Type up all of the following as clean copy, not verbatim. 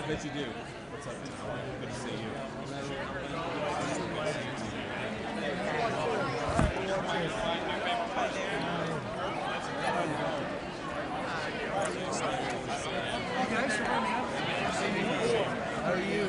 bet you do. What's up, Tom? Good to see you. How are you?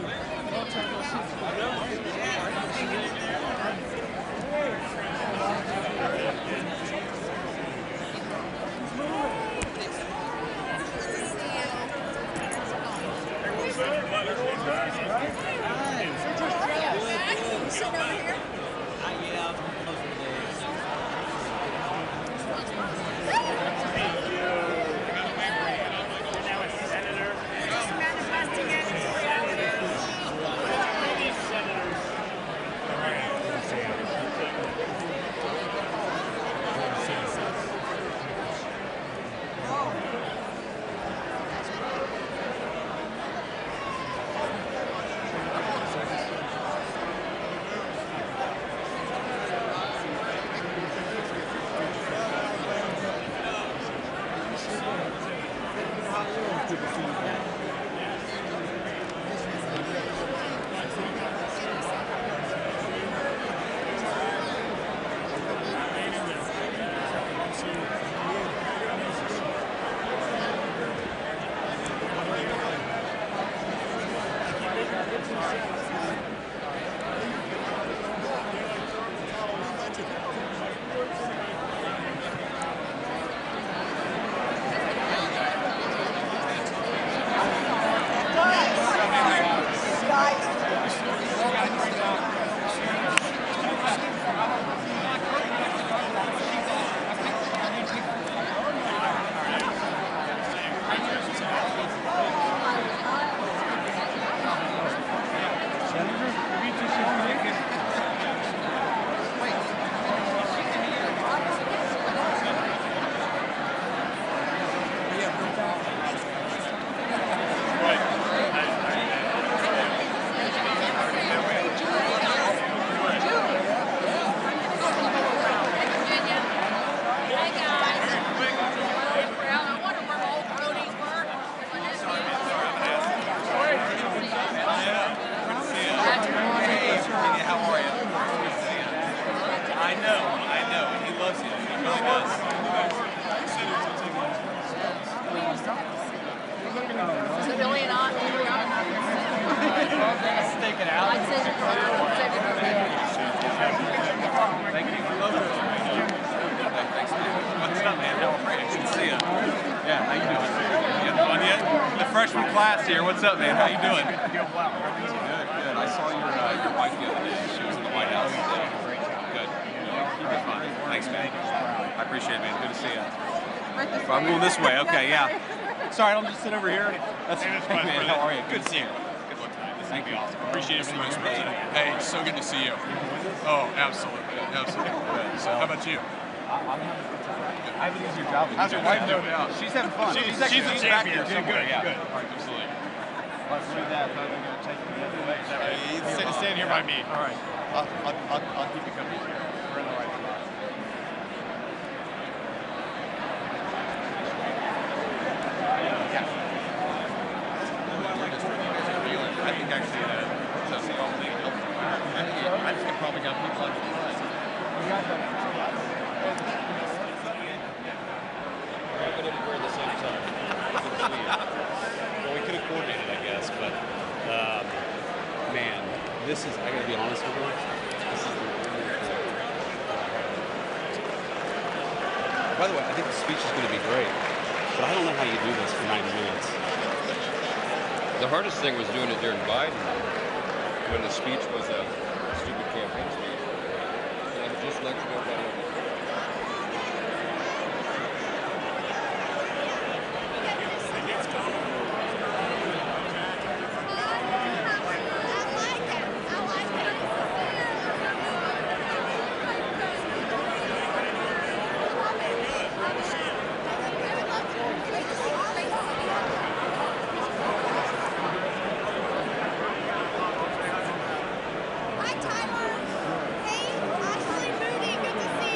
Here. What's up, man? How you doing? Good, good. I saw your wife the other day. She was in the White House. Good. Keep it fun. Thanks, man. I appreciate it, man. Good to see you. I'm going this way. Okay, yeah. Sorry, I'll just sit over here. That's hey, man. How are you? Good to see you. Good luck tonight. This is gonna be awesome. Appreciate it so much, man. Hey, so good to see you. Oh, absolutely, absolutely. So, how about you? I'm having a good time. I have an easier job. How's your wife doing now? She's having fun. She's a champion. Good, good. Yeah. Absolutely. Let's do that. They're going to take me the other way. Is that right? Stand here by me. All right. I'll keep you company. We're in the right spot. I think actually that's the only helpful. I just probably got people like that. We didn't wear the same time. Well, we could have coordinated, I guess, but man, this is, I gotta be honest with you, this is by the way, I think the speech is going to be great, but I don't know how you do this for 90 minutes. The hardest thing was doing it during Biden, when the speech was a stupid campaign speech. And I just lectured everybody. Hi, Tyler. Hey, Ashley, Moody, good to see you.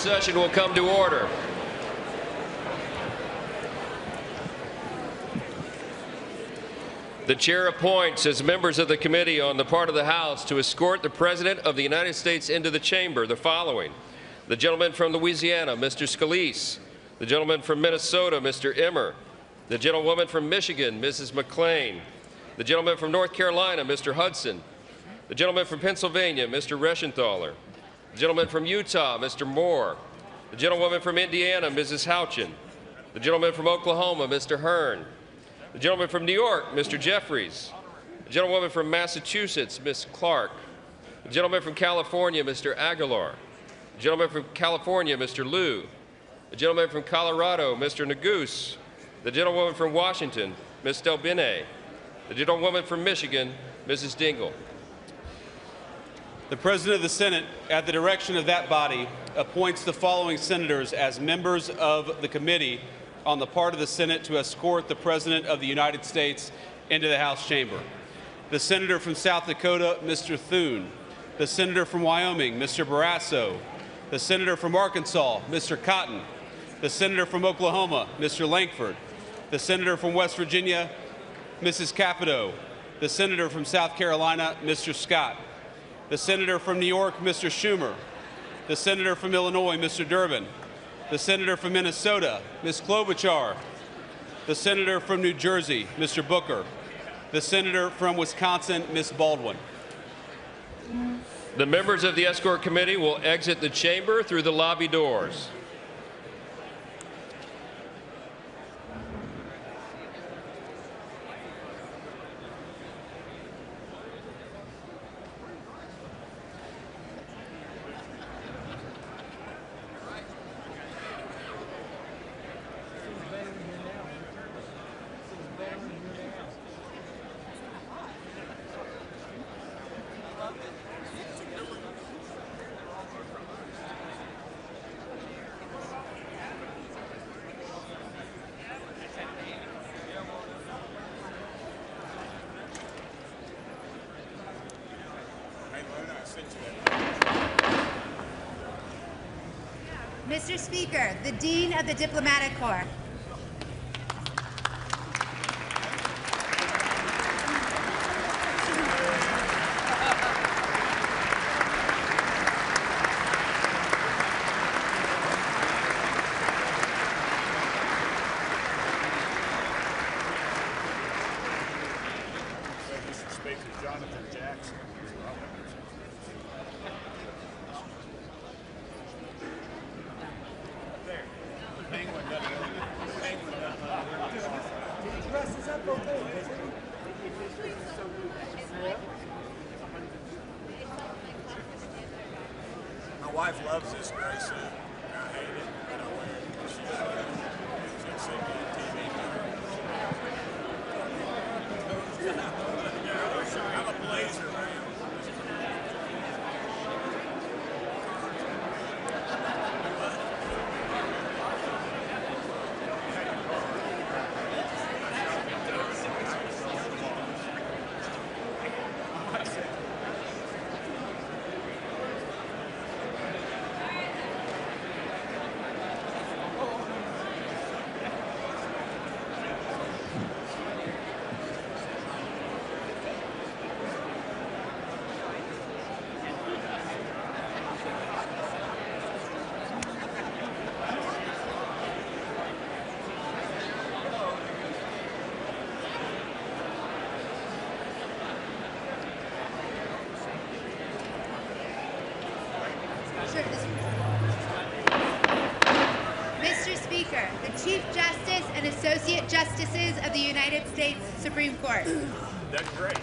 session will come to order. The chair appoints as members of the committee on the part of the House to escort the President of the United States into the chamber the following: the gentleman from Louisiana, Mr. Scalise; the gentleman from Minnesota, Mr. Emmer; the gentlewoman from Michigan, Mrs. McClain; the gentleman from North Carolina, Mr. Hudson; the gentleman from Pennsylvania, Mr. Reschenthaler; the gentleman from Utah, Mr. Moore; the gentlewoman from Indiana, Mrs. Houchin; the gentleman from Oklahoma, Mr. Hearn; the gentleman from New York, Mr. Jeffries; the gentlewoman from Massachusetts, Ms. Clark; the gentleman from California, Mr. Aguilar; the gentleman from California, Mr. Liu; the gentleman from Colorado, Mr. Neguse; the gentlewoman from Washington, Ms. Delbene; the gentlewoman from Michigan, Mrs. Dingell. The President of the Senate, at the direction of that body, appoints the following senators as members of the committee on the part of the Senate to escort the President of the United States into the House chamber. The Senator from South Dakota, Mr. Thune; the Senator from Wyoming, Mr. Barrasso; the Senator from Arkansas, Mr. Cotton; the Senator from Oklahoma, Mr. Lankford; the Senator from West Virginia, Mrs. Capito; the Senator from South Carolina, Mr. Scott; the Senator from New York, Mr. Schumer; the Senator from Illinois, Mr. Durbin; the Senator from Minnesota, Ms. Klobuchar; the Senator from New Jersey, Mr. Booker; the Senator from Wisconsin, Ms. Baldwin. The members of the escort committee will exit the chamber through the lobby doors. Mr. Speaker, the Dean of the Diplomatic Corps. Mr. Speaker, Jonathan Jackson. My wife loves this gray suit. I hate it, but I wear it. She's seen me on TV. I'm a blazer, man. Mr. Speaker, the Chief Justice and Associate Justices of the United States Supreme Court. That's great.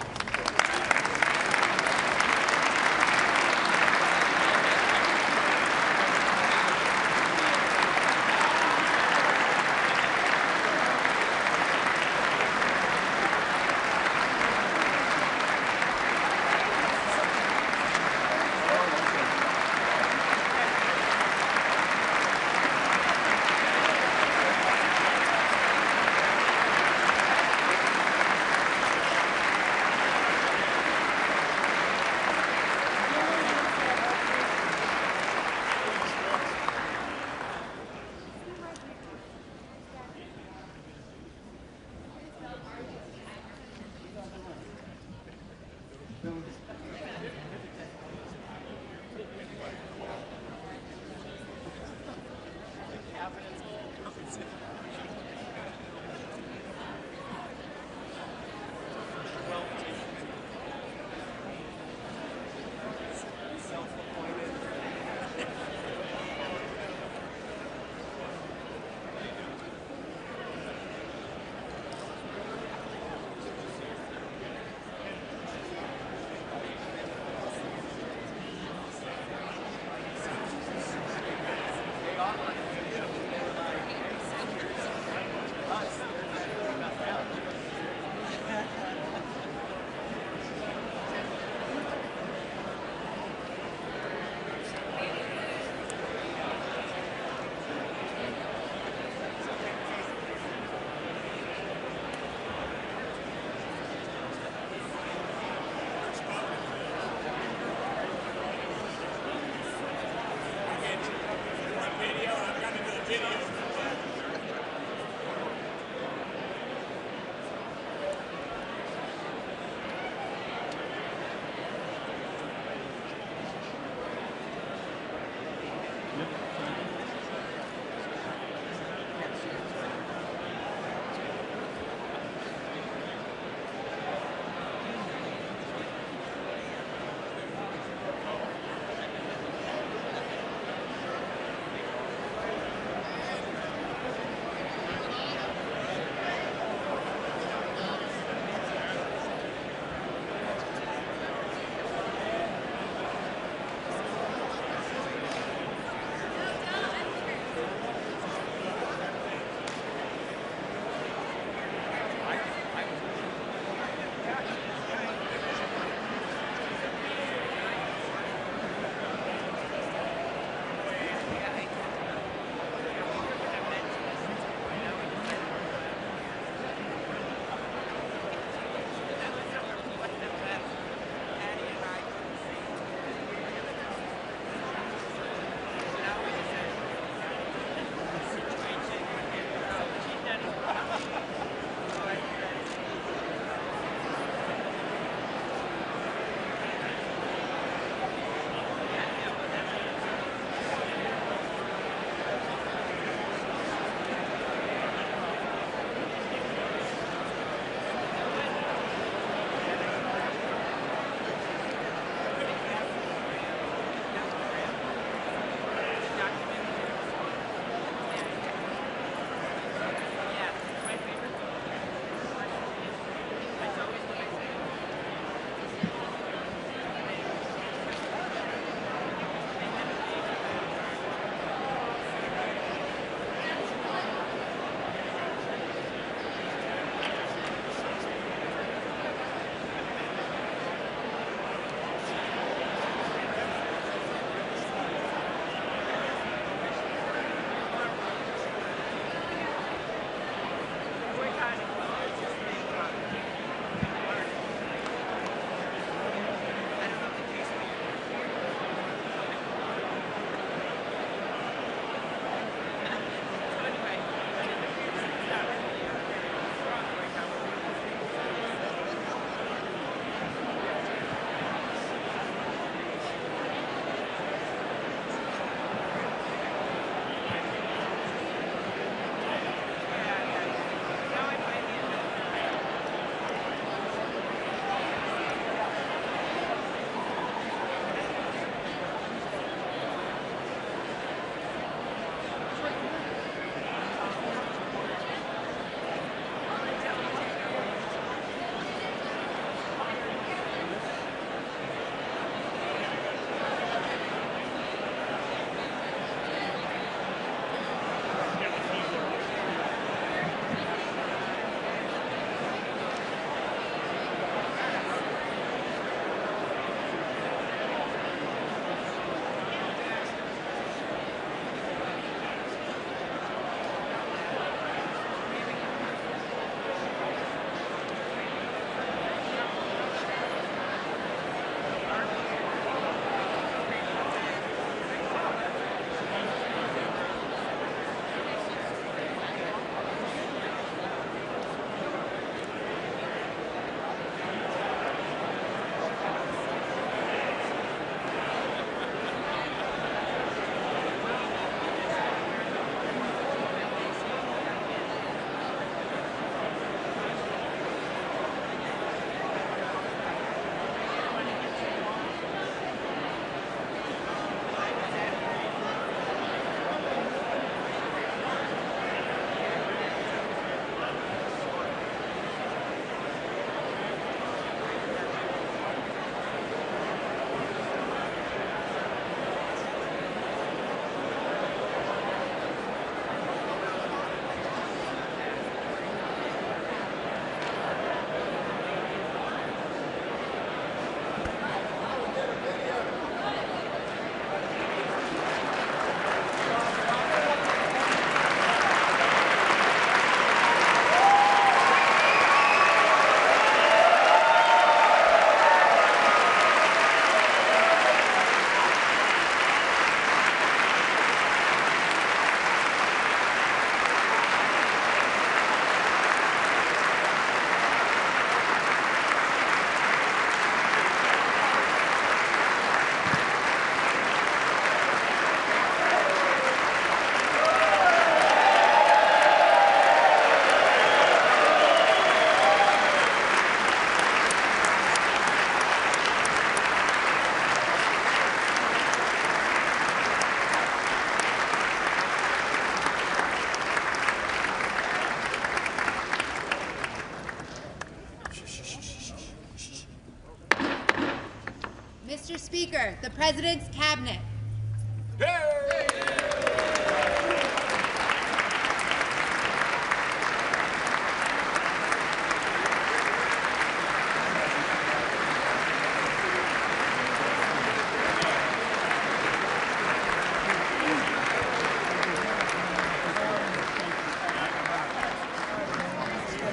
Speaker, the President's Cabinet.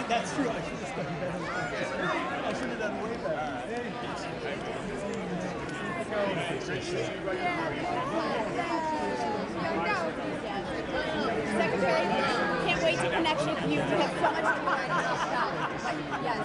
That's true. I should have done better. I should have done way better. Secretary, can't wait to connect with you. We have so much to talk about. Yes.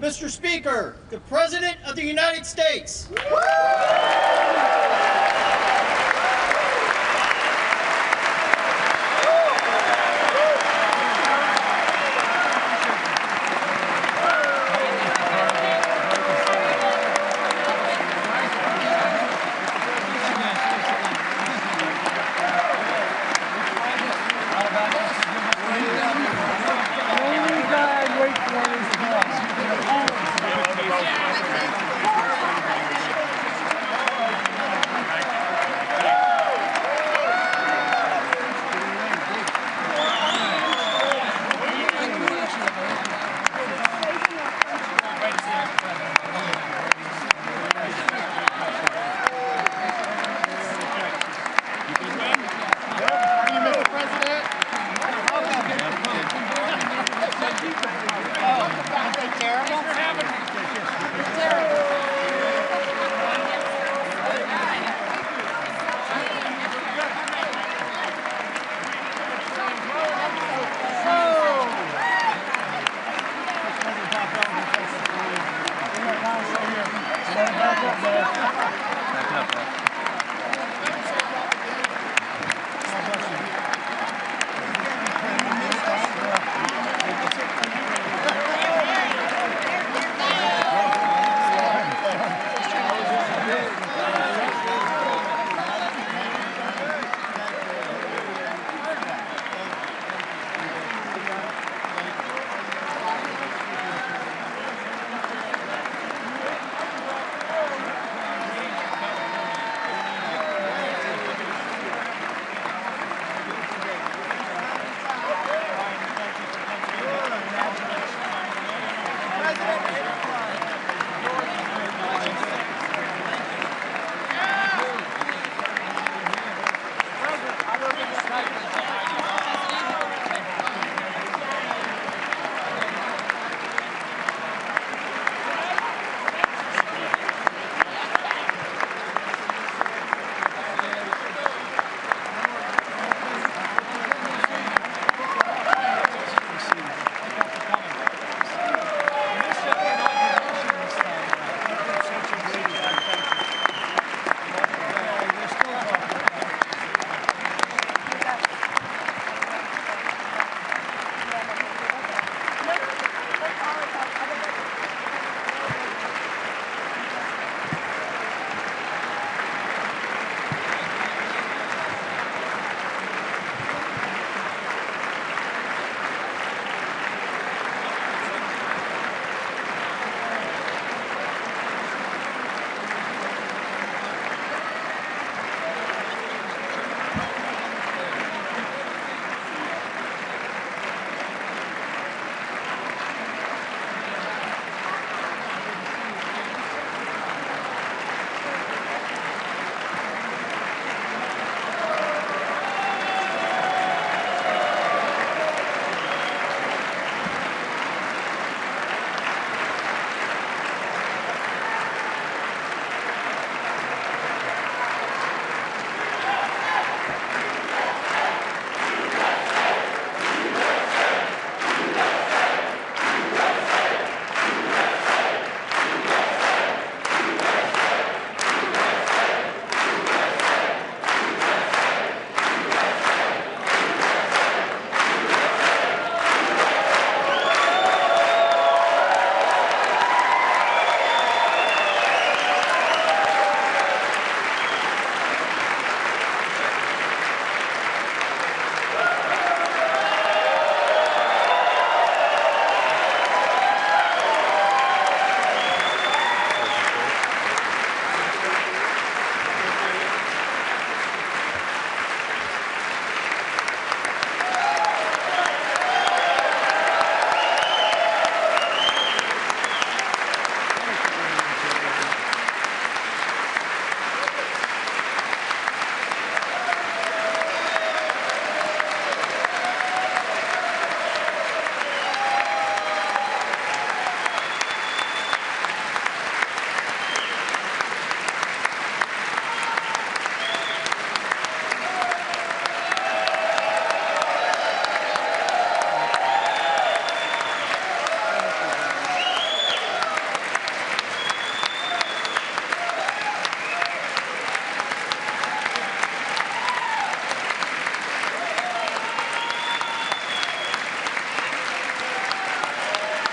Mr. Speaker, the President of the United States.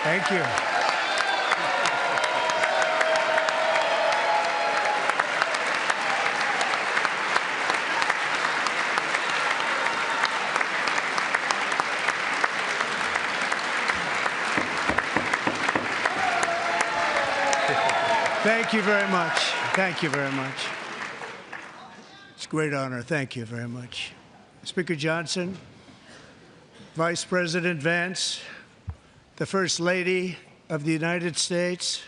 Thank you. Thank you very much. Thank you very much. It's a great honor. Thank you very much. Speaker Johnson, Vice President Vance, the First Lady of the United States,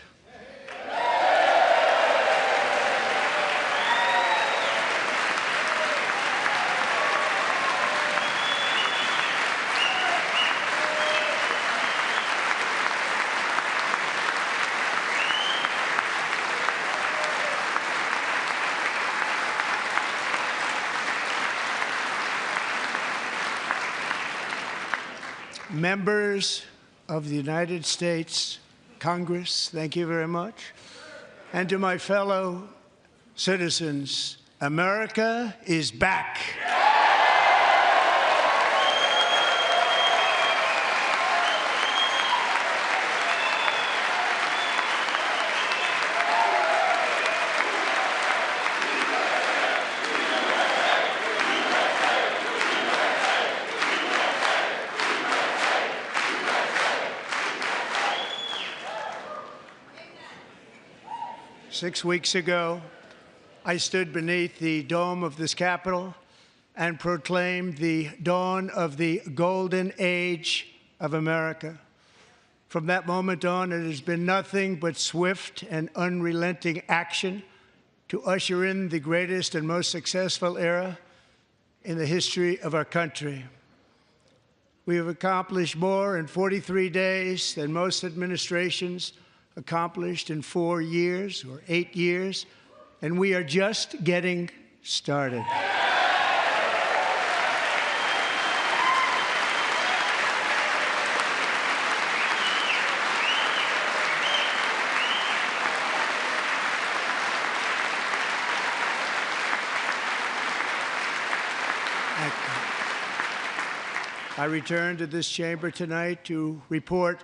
members of the United States Congress, thank you very much. And to my fellow citizens, America is back. 6 weeks ago, I stood beneath the dome of this Capitol and proclaimed the dawn of the golden age of America. From that moment on, it has been nothing but swift and unrelenting action to usher in the greatest and most successful era in the history of our country. We have accomplished more in 43 days than most administrations accomplished in 4 years or 8 years, and we are just getting started. I return to this chamber tonight to report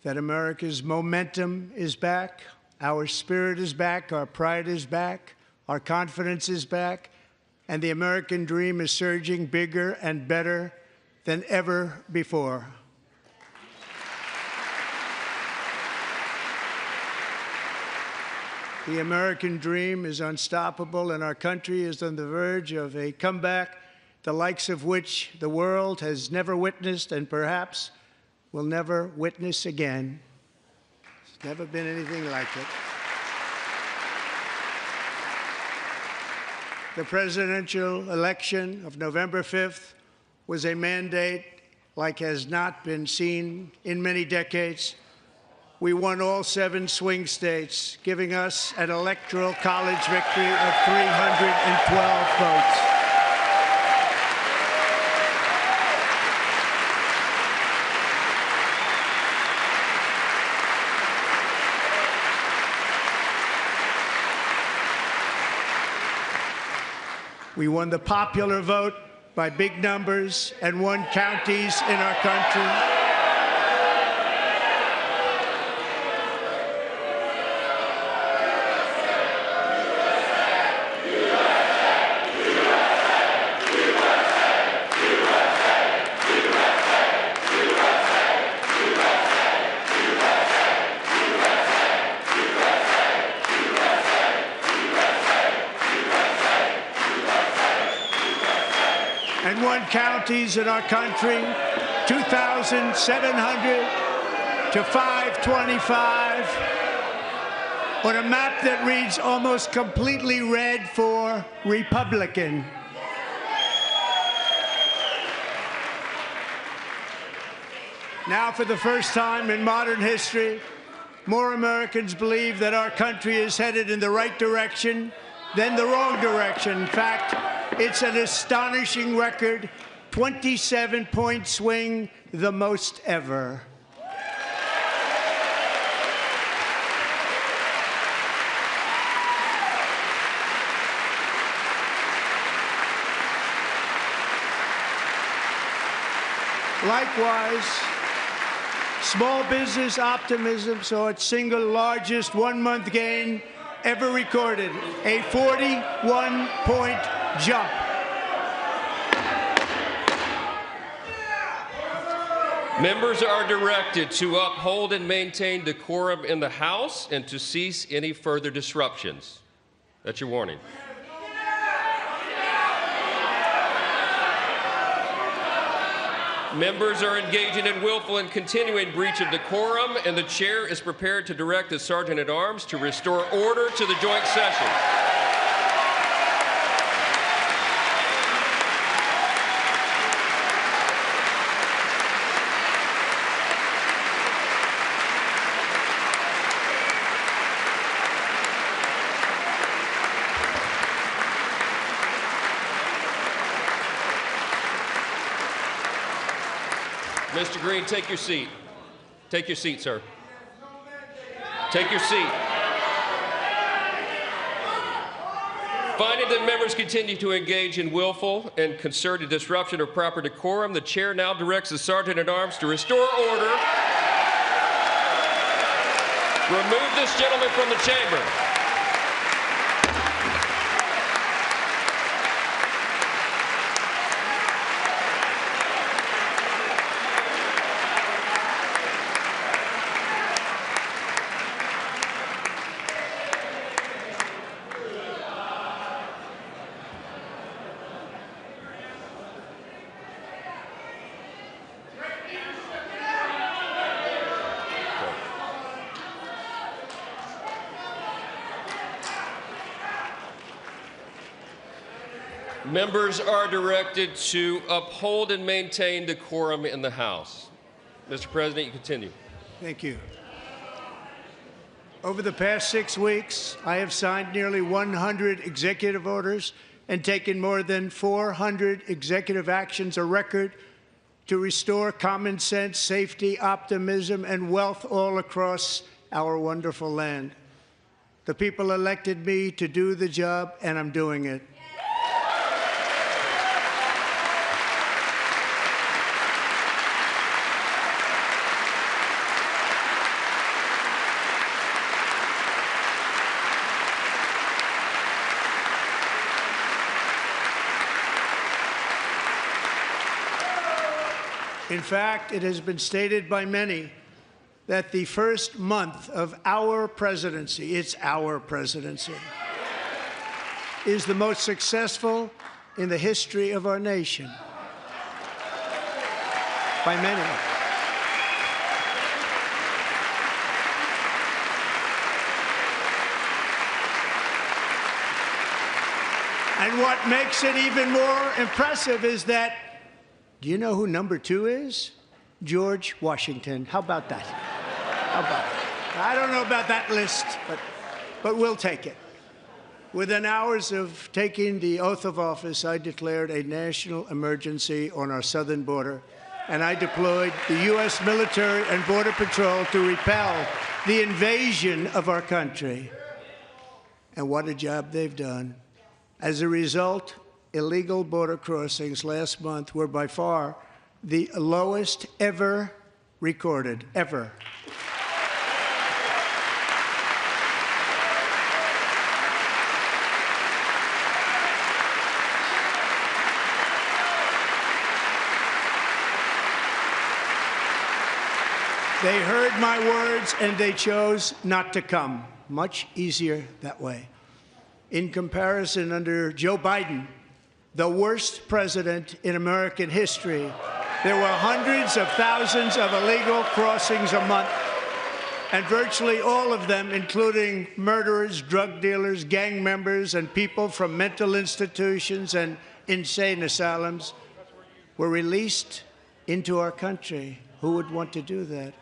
that America's momentum is back, our spirit is back, our pride is back, our confidence is back, and the American dream is surging bigger and better than ever before. The American dream is unstoppable, and our country is on the verge of a comeback, the likes of which the world has never witnessed and perhaps will never witness again. There's never been anything like it. The presidential election of November 5th was a mandate like has not been seen in many decades. We won all 7 swing states, giving us an electoral college victory of 312 votes. We won the popular vote by big numbers and won counties in our country. And won counties in our country, 2,700 to 525, on a map that reads almost completely red for Republican. Now, for the first time in modern history, more Americans believe that our country is headed in the right direction than the wrong direction. In fact, it's an astonishing record, 27-point swing, the most ever. Small business optimism saw its single largest one-month gain ever recorded, a 41-point jump. Members are directed to uphold and maintain decorum in the House and to cease any further disruptions. That's your warning. Members are engaging in willful and continuing breach of decorum, and the chair is prepared to direct the Sergeant-at-Arms to restore order to the joint session. Mr. Green, take your seat. Take your seat, sir. Take your seat. Finding that members continue to engage in willful and concerted disruption of proper decorum, the chair now directs the Sergeant-at-Arms to restore order. Remove this gentleman from the chamber. Members are directed to uphold and maintain decorum in the House. Mr. President, you continue. Thank you. Over the past 6 weeks, I have signed nearly 100 executive orders and taken more than 400 executive actions, a record to restore common sense, safety, optimism, and wealth all across our wonderful land. The people elected me to do the job, and I'm doing it. In fact, it has been stated by many that the first month of our presidency, it's our presidency, is the most successful in the history of our nation. By many. And what makes it even more impressive is that, do you know who number 2 is? George Washington. How about that? How about that? I don't know about that list, but we'll take it. Within hours of taking the oath of office, I declared a national emergency on our southern border, and I deployed the U.S. military and Border Patrol to repel the invasion of our country. And what a job they've done. As a result, illegal border crossings last month were by far the lowest ever recorded, ever. They heard my words and they chose not to come. Much easier that way. In comparison, under Joe Biden, the worst president in American history, there were hundreds of thousands of illegal crossings a month, and virtually all of them, including murderers, drug dealers, gang members, and people from mental institutions and insane asylums, were released into our country. Who would want to do that?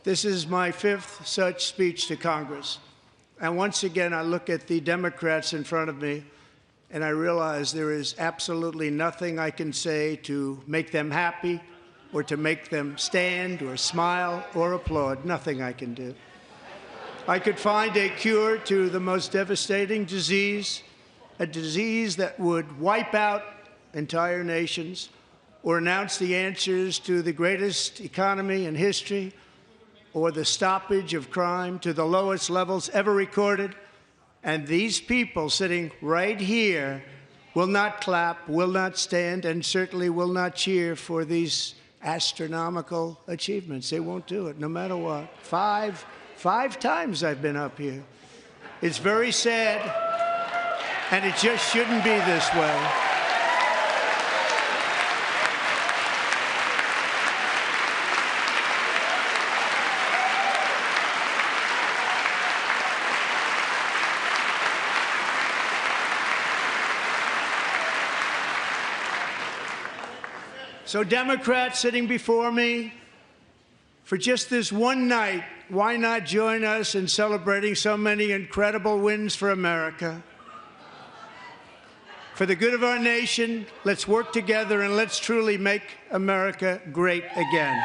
This is my 5th such speech to Congress. And once again, I look at the Democrats in front of me, and I realize there is absolutely nothing I can say to make them happy or to make them stand or smile or applaud. Nothing I can do. I could find a cure to the most devastating disease, a disease that would wipe out entire nations, or announce the answers to the greatest economy in history or the stoppage of crime to the lowest levels ever recorded. And these people sitting right here will not clap, will not stand, and certainly will not cheer for these astronomical achievements. They won't do it, no matter what. Five times I've been up here. It's very sad, and it just shouldn't be this way. So Democrats sitting before me, for just this one night, why not join us in celebrating so many incredible wins for America? For the good of our nation, let's work together and let's truly make America great again.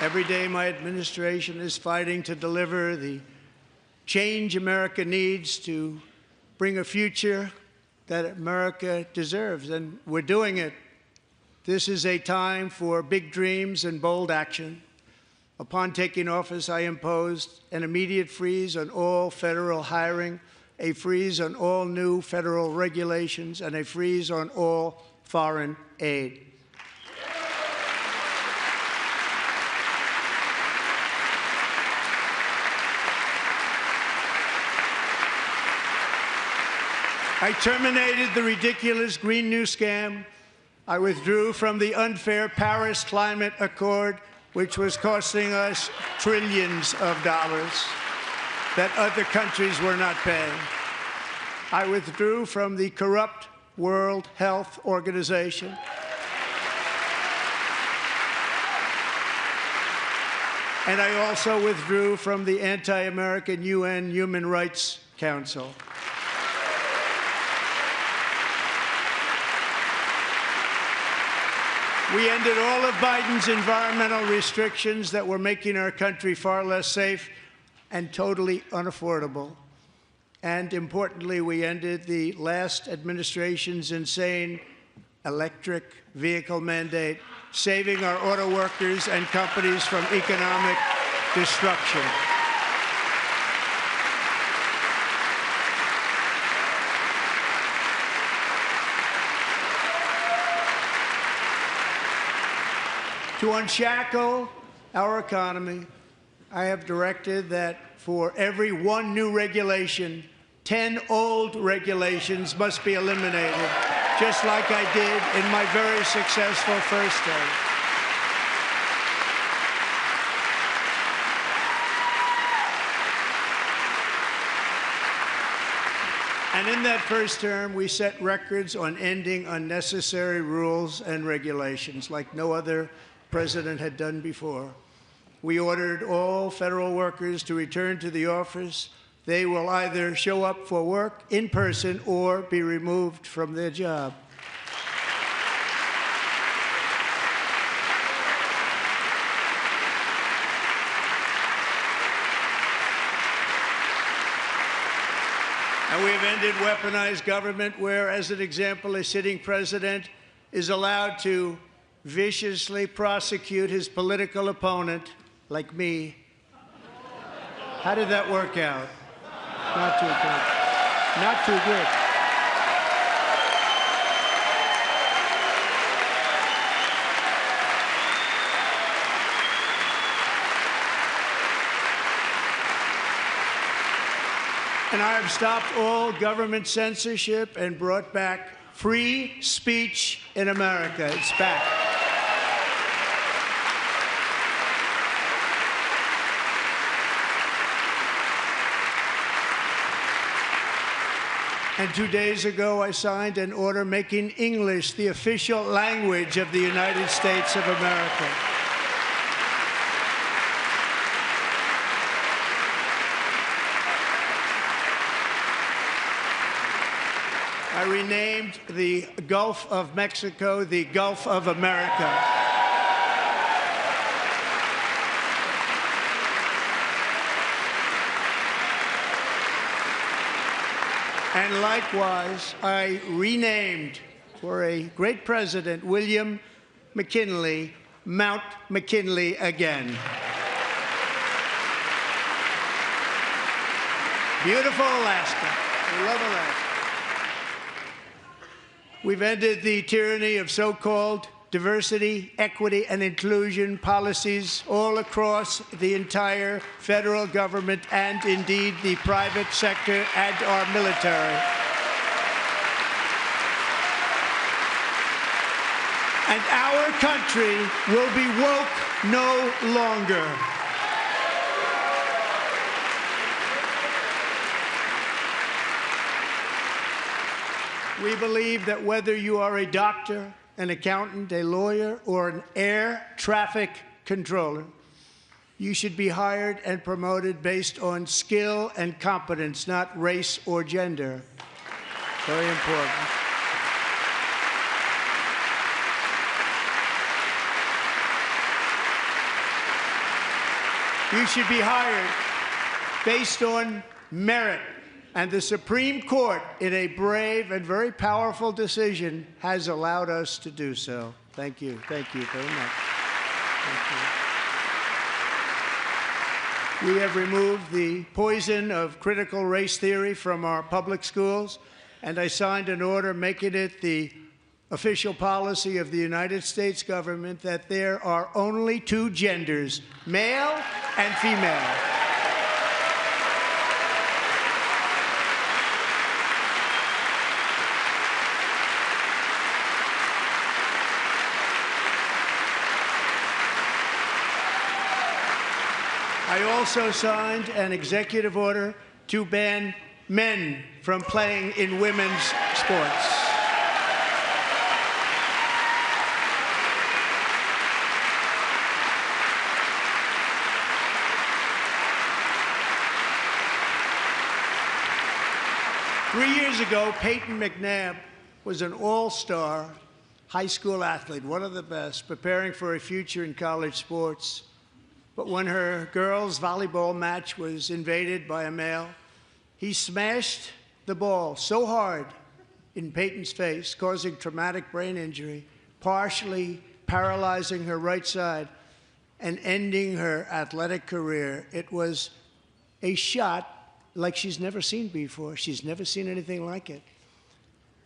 Every day, my administration is fighting to deliver the change America needs to bring a future that America deserves, and we're doing it. This is a time for big dreams and bold action. Upon taking office, I imposed an immediate freeze on all federal hiring, a freeze on all new federal regulations, and a freeze on all foreign aid. I terminated the ridiculous Green New Scam. I withdrew from the unfair Paris Climate Accord, which was costing us trillions of dollars that other countries were not paying. I withdrew from the corrupt World Health Organization. And I also withdrew from the anti-American UN Human Rights Council. We ended all of Biden's environmental restrictions that were making our country far less safe and totally unaffordable. And importantly, we ended the last administration's insane electric vehicle mandate, saving our auto workers and companies from economic destruction. To unshackle our economy, I have directed that for every one new regulation, 10 old regulations must be eliminated, just like I did in my very successful first term. And in that first term, we set records on ending unnecessary rules and regulations like no other president had done before. We ordered all federal workers to return to the office. They will either show up for work in person or be removed from their job. And we have ended weaponized government where, as an example, a sitting president is allowed to viciously prosecute his political opponent, like me. How did that work out? Not too good. Not too good. And I have stopped all government censorship and brought back free speech in America. It's back. And 2 days ago, I signed an order making English the official language of the United States of America. I I renamed the Gulf of Mexico the Gulf of America. And likewise, I renamed, for a great president, William McKinley, Mount McKinley again. Beautiful Alaska. We love Alaska. We've ended the tyranny of so-called diversity, equity, and inclusion policies all across the entire federal government and indeed the private sector and our military. And our country will be woke no longer. We believe that whether you are a doctor, an accountant, a lawyer, or an air traffic controller, you should be hired and promoted based on skill and competence, not race or gender. Very important. You should be hired based on merit. And the Supreme Court, in a brave and very powerful decision, has allowed us to do so. Thank you. Thank you very much. Thank you. We have removed the poison of critical race theory from our public schools, and I signed an order making it the official policy of the United States government that there are only two genders, male and female. I also signed an executive order to ban men from playing in women's sports. Three years ago, Peyton McNabb was an all-star high school athlete, one of the best, preparing for a future in college sports. But when her girls' volleyball match was invaded by a male, he smashed the ball so hard in Peyton's face, causing traumatic brain injury, partially paralyzing her right side, and ending her athletic career. It was a shot like she's never seen before. She's never seen anything like it.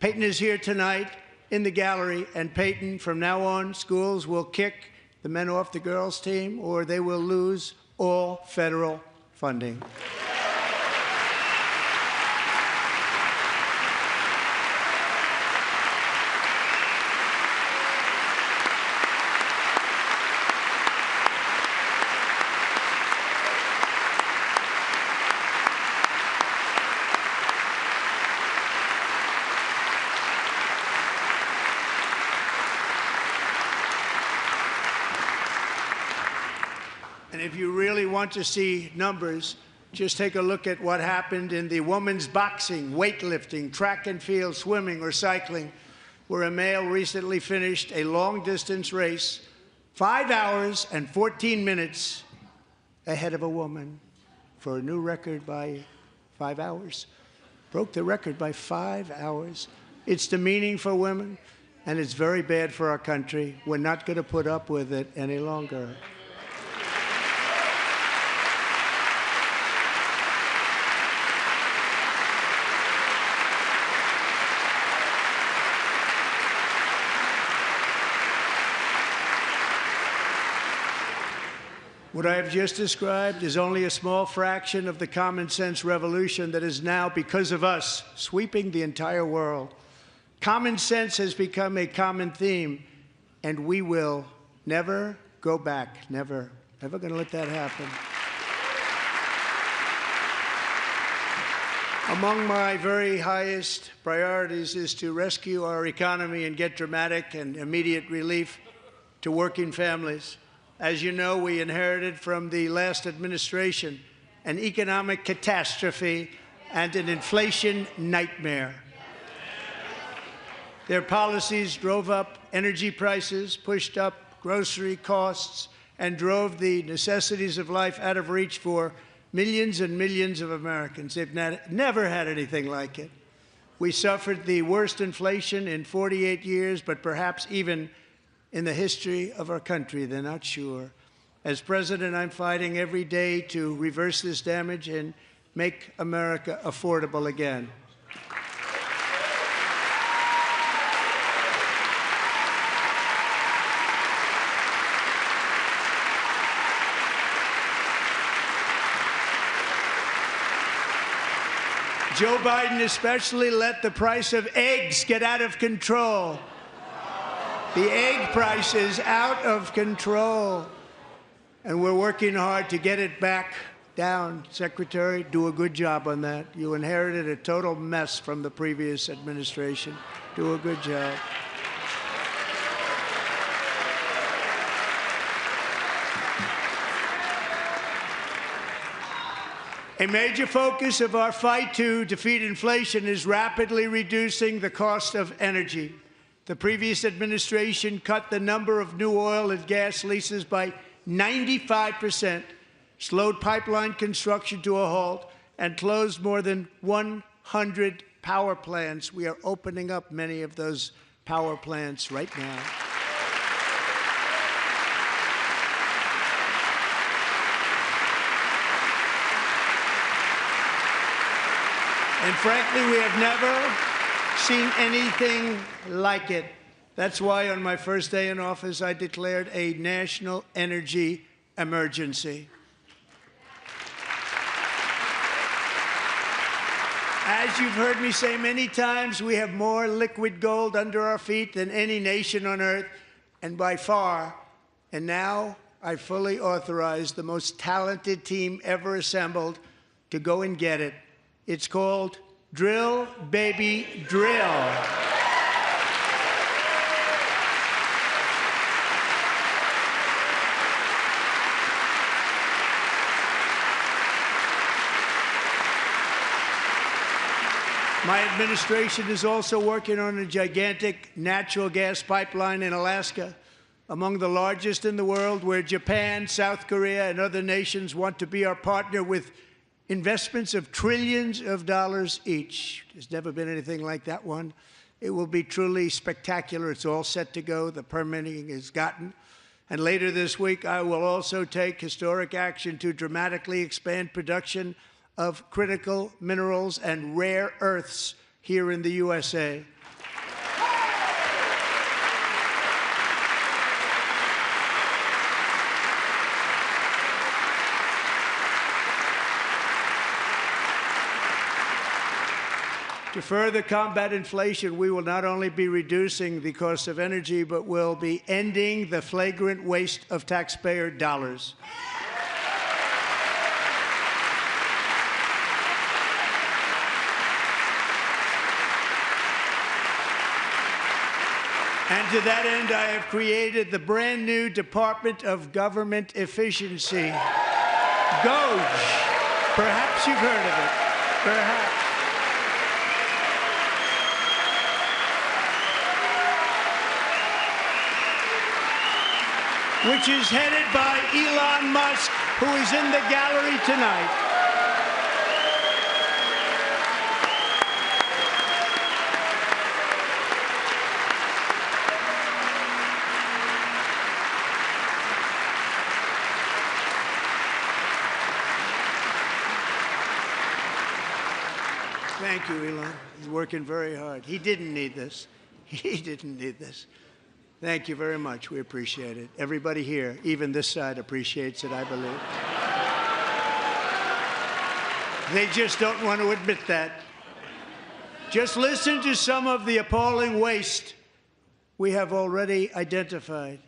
Peyton is here tonight in the gallery, and Peyton, from now on, schools will kick the men off the girls' team, or they will lose all federal funding. And if you really want to see numbers, just take a look at what happened in the women's boxing, weightlifting, track and field, swimming, or cycling, where a male recently finished a long-distance race 5 hours and 14 minutes ahead of a woman for a new record by 5 hours. Broke the record by 5 hours. It's demeaning for women, and it's very bad for our country. We're not going to put up with it any longer. What I have just described is only a small fraction of the common sense revolution that is now, because of us, sweeping the entire world. Common sense has become a common theme, and we will never go back. Never. Never going to let that happen. Among my very highest priorities is to rescue our economy and get dramatic and immediate relief to working families. As you know, we inherited from the last administration an economic catastrophe and an inflation nightmare. Their policies drove up energy prices, pushed up grocery costs, and drove the necessities of life out of reach for millions and millions of Americans. They've never had anything like it. We suffered the worst inflation in 48 years, but perhaps even in the history of our country. They're not sure. As president, I'm fighting every day to reverse this damage and make America affordable again. Joe Biden especially let the price of eggs get out of control. The egg price is out of control. And we're working hard to get it back down. Secretary, do a good job on that. You inherited a total mess from the previous administration. Do a good job. A major focus of our fight to defeat inflation is rapidly reducing the cost of energy. The previous administration cut the number of new oil and gas leases by 95%, slowed pipeline construction to a halt, and closed more than 100 power plants. We are opening up many of those power plants right now. And frankly, we have never seen anything like it. That's why on my first day in office, I declared a national energy emergency. As you've heard me say many times, we have more liquid gold under our feet than any nation on earth, and by far. And now I fully authorize the most talented team ever assembled to go and get it. It's called Drill, Baby, Drill. My administration is also working on a gigantic natural gas pipeline in Alaska, among the largest in the world, where Japan, South Korea, and other nations want to be our partner with investments of trillions of dollars each. There's never been anything like that one. It will be truly spectacular. It's all set to go. The permitting is gotten. And later this week, I will also take historic action to dramatically expand production of critical minerals and rare earths here in the USA. To further combat inflation, we will not only be reducing the cost of energy, but will be ending the flagrant waste of taxpayer dollars. And to that end, I have created the brand new Department of Government Efficiency, DOGE. Perhaps you've heard of it. Perhaps. Which is headed by Elon Musk, who is in the gallery tonight. Thank you, Elon. He's working very hard. He didn't need this. He didn't need this. Thank you very much. We appreciate it. Everybody here, even this side, appreciates it, I believe. They just don't want to admit that. Just listen to some of the appalling waste we have already identified.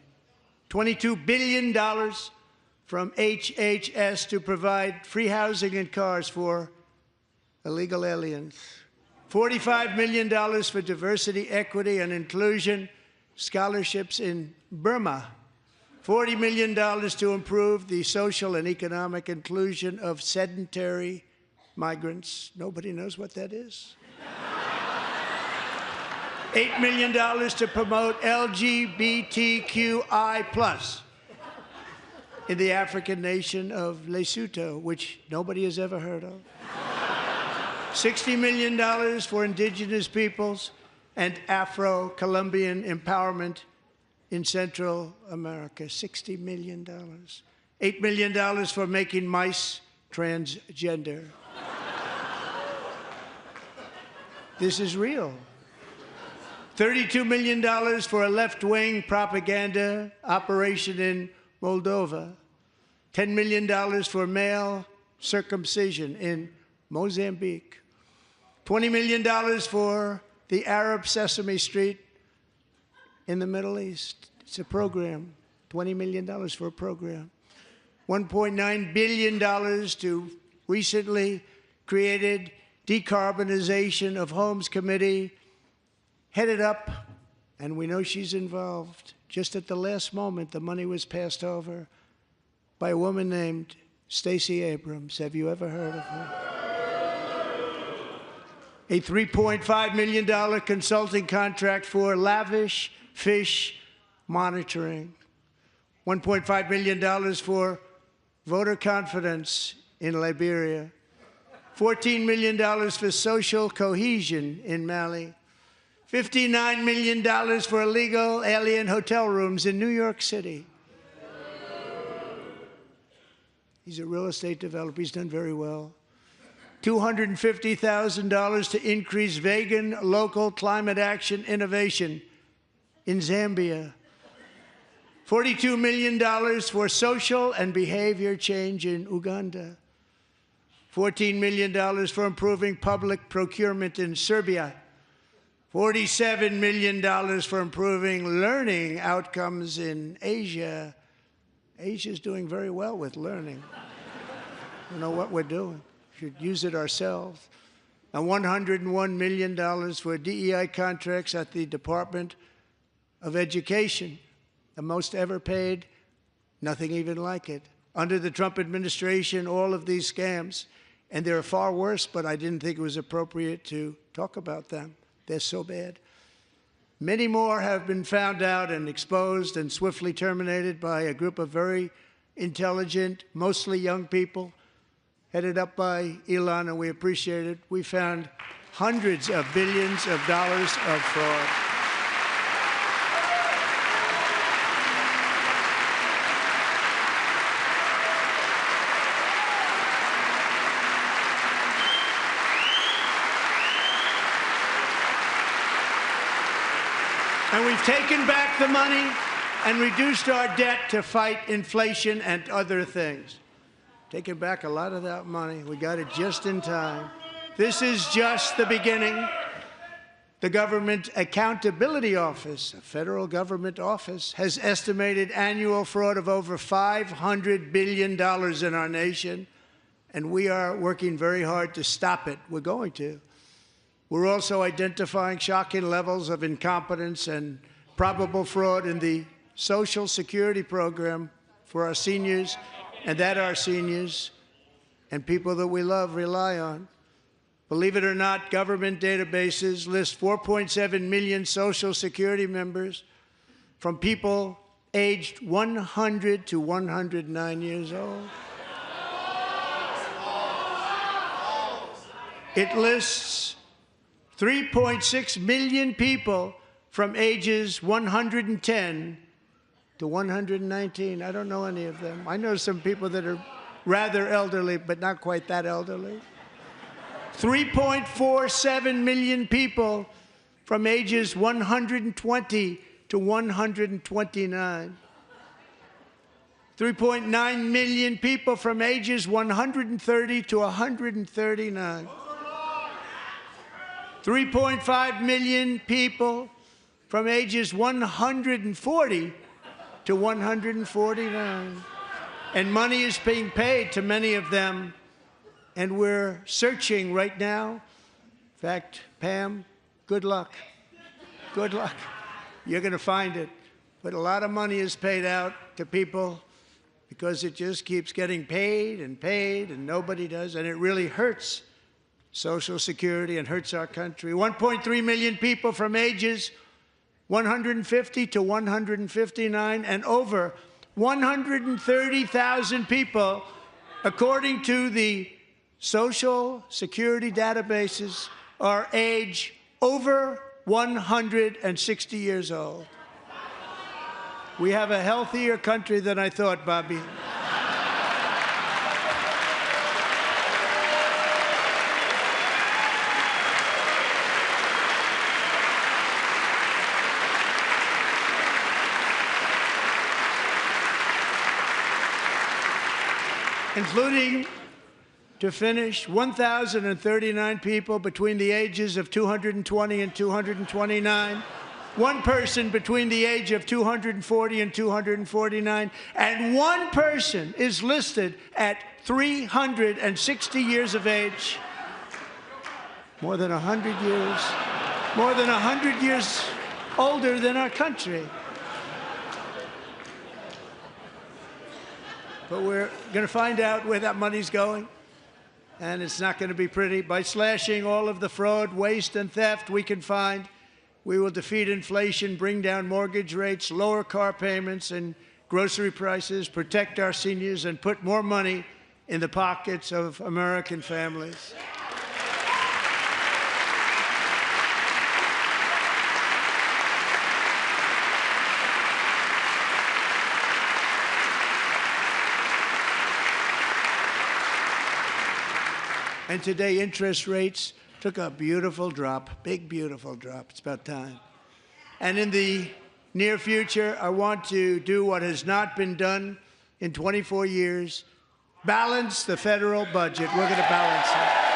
$22 billion from HHS to provide free housing and cars for illegal aliens. $45 million for diversity, equity, and inclusion scholarships in Burma. $40 million to improve the social and economic inclusion of sedentary migrants. Nobody knows what that is. $8 million to promote LGBTQI+ in the African nation of Lesotho, which nobody has ever heard of. $60 million for indigenous peoples and Afro-Colombian empowerment in Central America. $60 million. $8 million for making mice transgender. This is real. $32 million for a left-wing propaganda operation in Moldova. $10 million for male circumcision in Mozambique. $20 million for the Arab Sesame Street in the Middle East. It's a program. $20 million for a program. $1.9 billion to recently created Decarbonization of Homes Committee, headed up, and we know she's involved. Just at the last moment, the money was passed over by a woman named Stacey Abrams. Have you ever heard of her? A $3.5 million consulting contract for lavish fish monitoring. $1.5 million for voter confidence in Liberia. $14 million for social cohesion in Mali. $59 million for illegal alien hotel rooms in New York City. He's a real estate developer. He's done very well. $250,000 to increase vegan local climate action innovation in Zambia. $42 million for social and behavior change in Uganda. $14 million for improving public procurement in Serbia. $47 million for improving learning outcomes in Asia. Asia's doing very well with learning. We know what we're doing. We should use it ourselves. And $101 million for DEI contracts at the Department of Education. The most ever paid, nothing even like it. Under the Trump administration, all of these scams, and they're far worse, but I didn't think it was appropriate to talk about them. They're so bad. Many more have been found out and exposed and swiftly terminated by a group of very intelligent, mostly young people, headed up by Elon, and we appreciate it. We found hundreds of billions of dollars of fraud. And we've taken back the money and reduced our debt to fight inflation and other things. Taken back a lot of that money. We got it just in time. This is just the beginning. The Government Accountability Office, a federal government office, has estimated annual fraud of over $500 billion in our nation, and we are working very hard to stop it. We're going to. We're also identifying shocking levels of incompetence and probable fraud in the Social Security program for our seniors, and that our seniors and people that we love rely on. Believe it or not, government databases list 4.7 million Social Security members from people aged 100 to 109 years old. It lists 3.6 million people from ages 110 to 119. I don't know any of them. I know some people that are rather elderly, but not quite that elderly. 3.47 million people from ages 120 to 129. 3.9 million people from ages 130 to 139. 3.5 million people from ages 140 to 149. And money is being paid to many of them, and we're searching right now. In fact, Pam, good luck. Good luck. You're going to find it. But a lot of money is paid out to people because it just keeps getting paid, and nobody does, and it really hurts Social Security and hurts our country. 1.3 million people from ages 150 to 159, and over 130,000 people, according to the Social Security databases, are age over 160 years old. We have a healthier country than I thought, Bobby. Including, to finish, 1,039 people between the ages of 220 and 229, one person between the age of 240 and 249, and one person is listed at 360 years of age. More than 100 years older than our country. But we're going to find out where that money's going, and it's not going to be pretty. By slashing all of the fraud, waste, and theft we can find, we will defeat inflation, bring down mortgage rates, lower car payments and grocery prices, protect our seniors, and put more money in the pockets of American families. And today, interest rates took a beautiful drop, big, beautiful drop. It's about time. And in the near future, I want to do what has not been done in 24 years, balance the federal budget. We're going to balance it.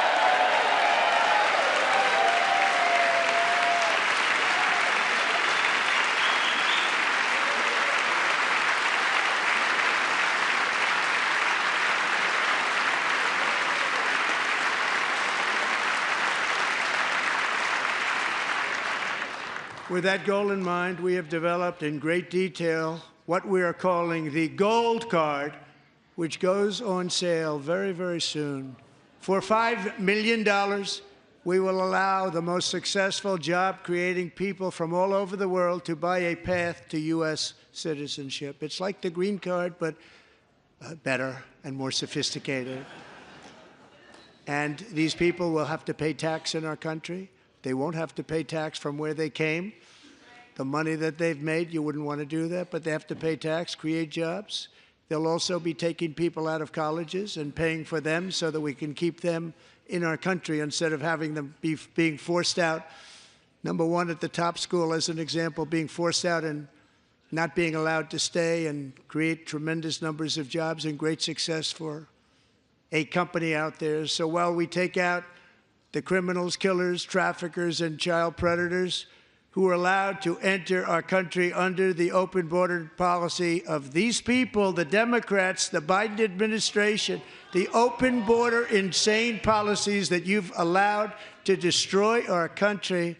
With that goal in mind, we have developed in great detail what we are calling the Gold Card, which goes on sale very, very soon. For $5 million, we will allow the most successful job-creating people from all over the world to buy a path to U.S. citizenship. It's like the green card, but better and more sophisticated. And these people will have to pay tax in our country. They won't have to pay tax from where they came. The money that they've made, you wouldn't want to do that, but they have to pay tax, create jobs. They'll also be taking people out of colleges and paying for them so that we can keep them in our country instead of having them being forced out. Number one, at the top school, as an example, being forced out and not being allowed to stay and create tremendous numbers of jobs and great success for a company out there. So while we take out the criminals, killers, traffickers, and child predators who are allowed to enter our country under the open border policy of these people, the Democrats, the Biden administration, the open border insane policies that you've allowed to destroy our country,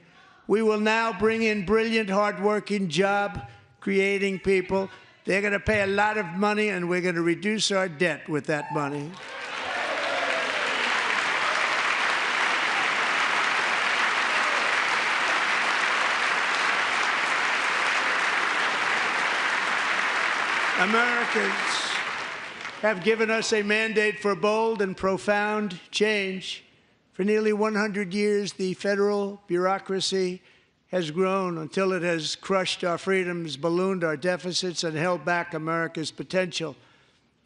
we will now bring in brilliant, hardworking, job-creating people. They're going to pay a lot of money, and we're going to reduce our debt with that money. Americans have given us a mandate for bold and profound change. For nearly 100 years, the federal bureaucracy has grown until it has crushed our freedoms, ballooned our deficits, and held back America's potential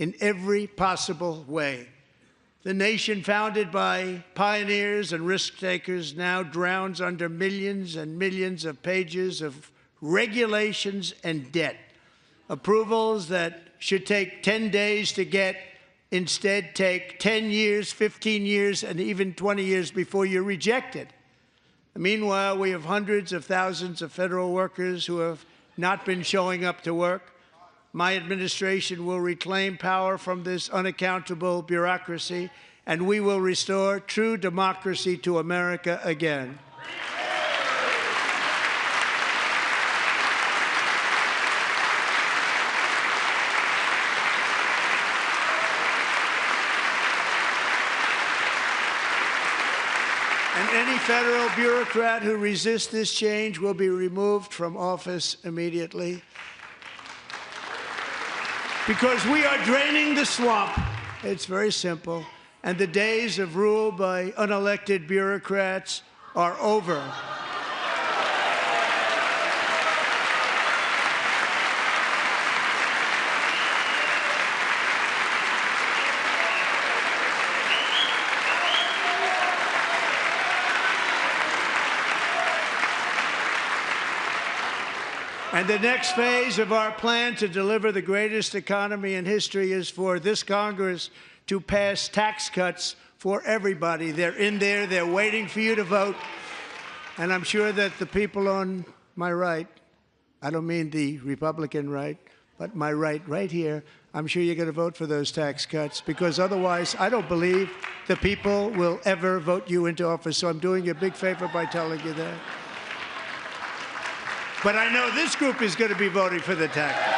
in every possible way. The nation founded by pioneers and risk-takers now drowns under millions and millions of pages of regulations and debt. Approvals that should take 10 days to get instead take 10 years, 15 years, and even 20 years before you're rejected. Meanwhile, we have hundreds of thousands of federal workers who have not been showing up to work. My administration will reclaim power from this unaccountable bureaucracy, and we will restore true democracy to America again. any federal bureaucrat who resists this change will be removed from office immediately. Because we are draining the swamp. It's very simple. And the days of rule by unelected bureaucrats are over. And the next phase of our plan to deliver the greatest economy in history is for this Congress to pass tax cuts for everybody. They're in there. They're waiting for you to vote. And I'm sure that the people on my right, I don't mean the Republican right, but my right here, I'm sure you're going to vote for those tax cuts, because otherwise I don't believe the people will ever vote you into office. So I'm doing you a big favor by telling you that. But I know this group is going to be voting for the tax cut.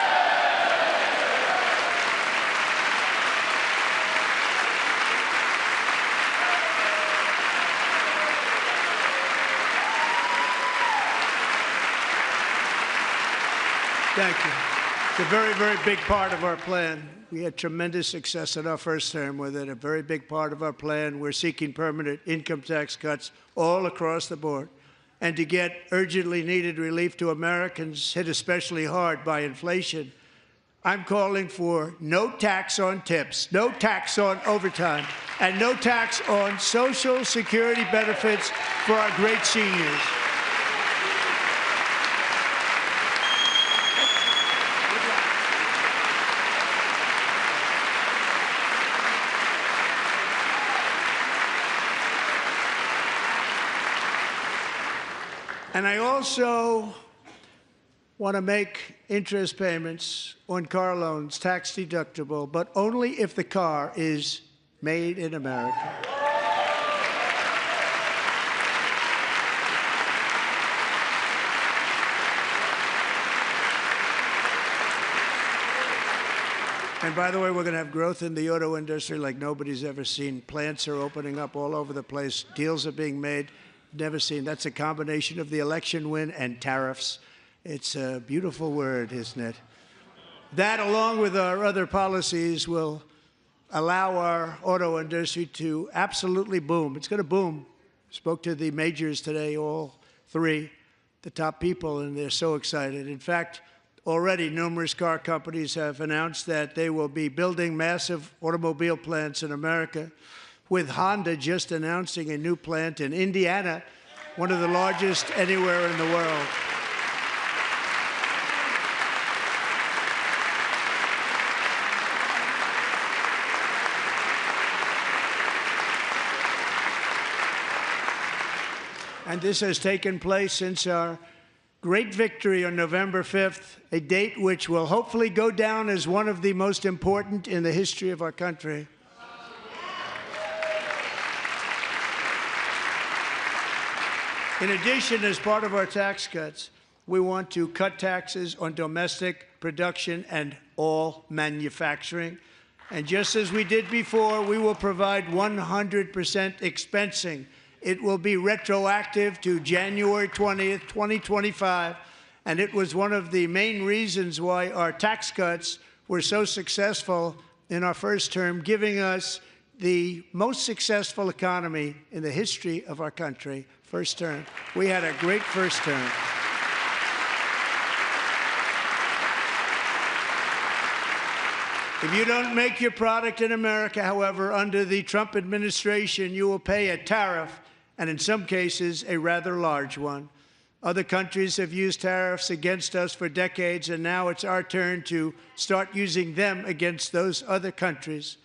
Thank you. It's a very, very big part of our plan. We had tremendous success in our first term with it. A very big part of our plan. We're seeking permanent income tax cuts all across the board. And to get urgently needed relief to Americans hit especially hard by inflation, I'm calling for no tax on tips, no tax on overtime, and no tax on Social Security benefits for our great seniors. And I also want to make interest payments on car loans tax deductible, but only if the car is made in America. And by the way, we're going to have growth in the auto industry like nobody's ever seen. Plants are opening up all over the place. Deals are being made. Never seen. That's a combination of the election win and tariffs. It's a beautiful word, isn't it? That, along with our other policies, will allow our auto industry to absolutely boom. It's going to boom. Spoke to the majors today, all three, the top people, and they're so excited. In fact, already numerous car companies have announced that they will be building massive automobile plants in America, with Honda just announcing a new plant in Indiana, one of the largest anywhere in the world. And this has taken place since our great victory on November 5th, a date which will hopefully go down as one of the most important in the history of our country. In addition, as part of our tax cuts, we want to cut taxes on domestic production and all manufacturing. And just as we did before, we will provide 100% expensing. It will be retroactive to January 20th, 2025. And it was one of the main reasons why our tax cuts were so successful in our first term, giving us the most successful economy in the history of our country. First term. We had a great first term. If you don't make your product in America, however, under the Trump administration, you will pay a tariff, and in some cases, a rather large one. Other countries have used tariffs against us for decades, and now it's our turn to start using them against those other countries.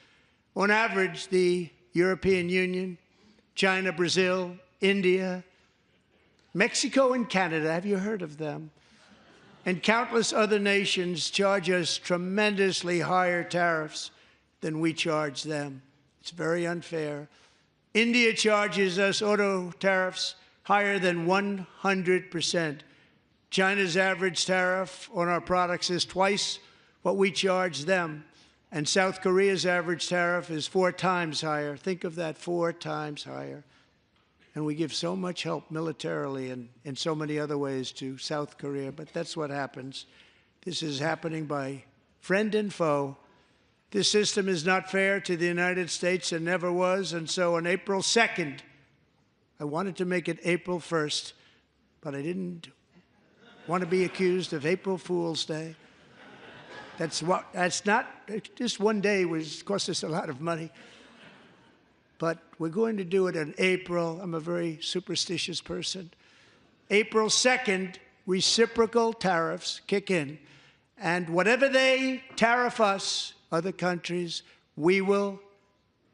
On average, the European Union, China, Brazil, India, Mexico, and Canada, have you heard of them? And countless other nations charge us tremendously higher tariffs than we charge them. It's very unfair. India charges us auto tariffs higher than 100%. China's average tariff on our products is twice what we charge them. And South Korea's average tariff is 4 times higher. Think of that, 4 times higher. And we give so much help militarily and in so many other ways to South Korea, but that's what happens. This is happening by friend and foe. This system is not fair to the United States and never was, and so on April 2nd, I wanted to make it April 1st, but I didn't want to be accused of April Fool's Day. That's not, just one day was cost us a lot of money. But we're going to do it in April. I'm a very superstitious person. April 2nd, reciprocal tariffs kick in. And whatever they tariff us, other countries, we will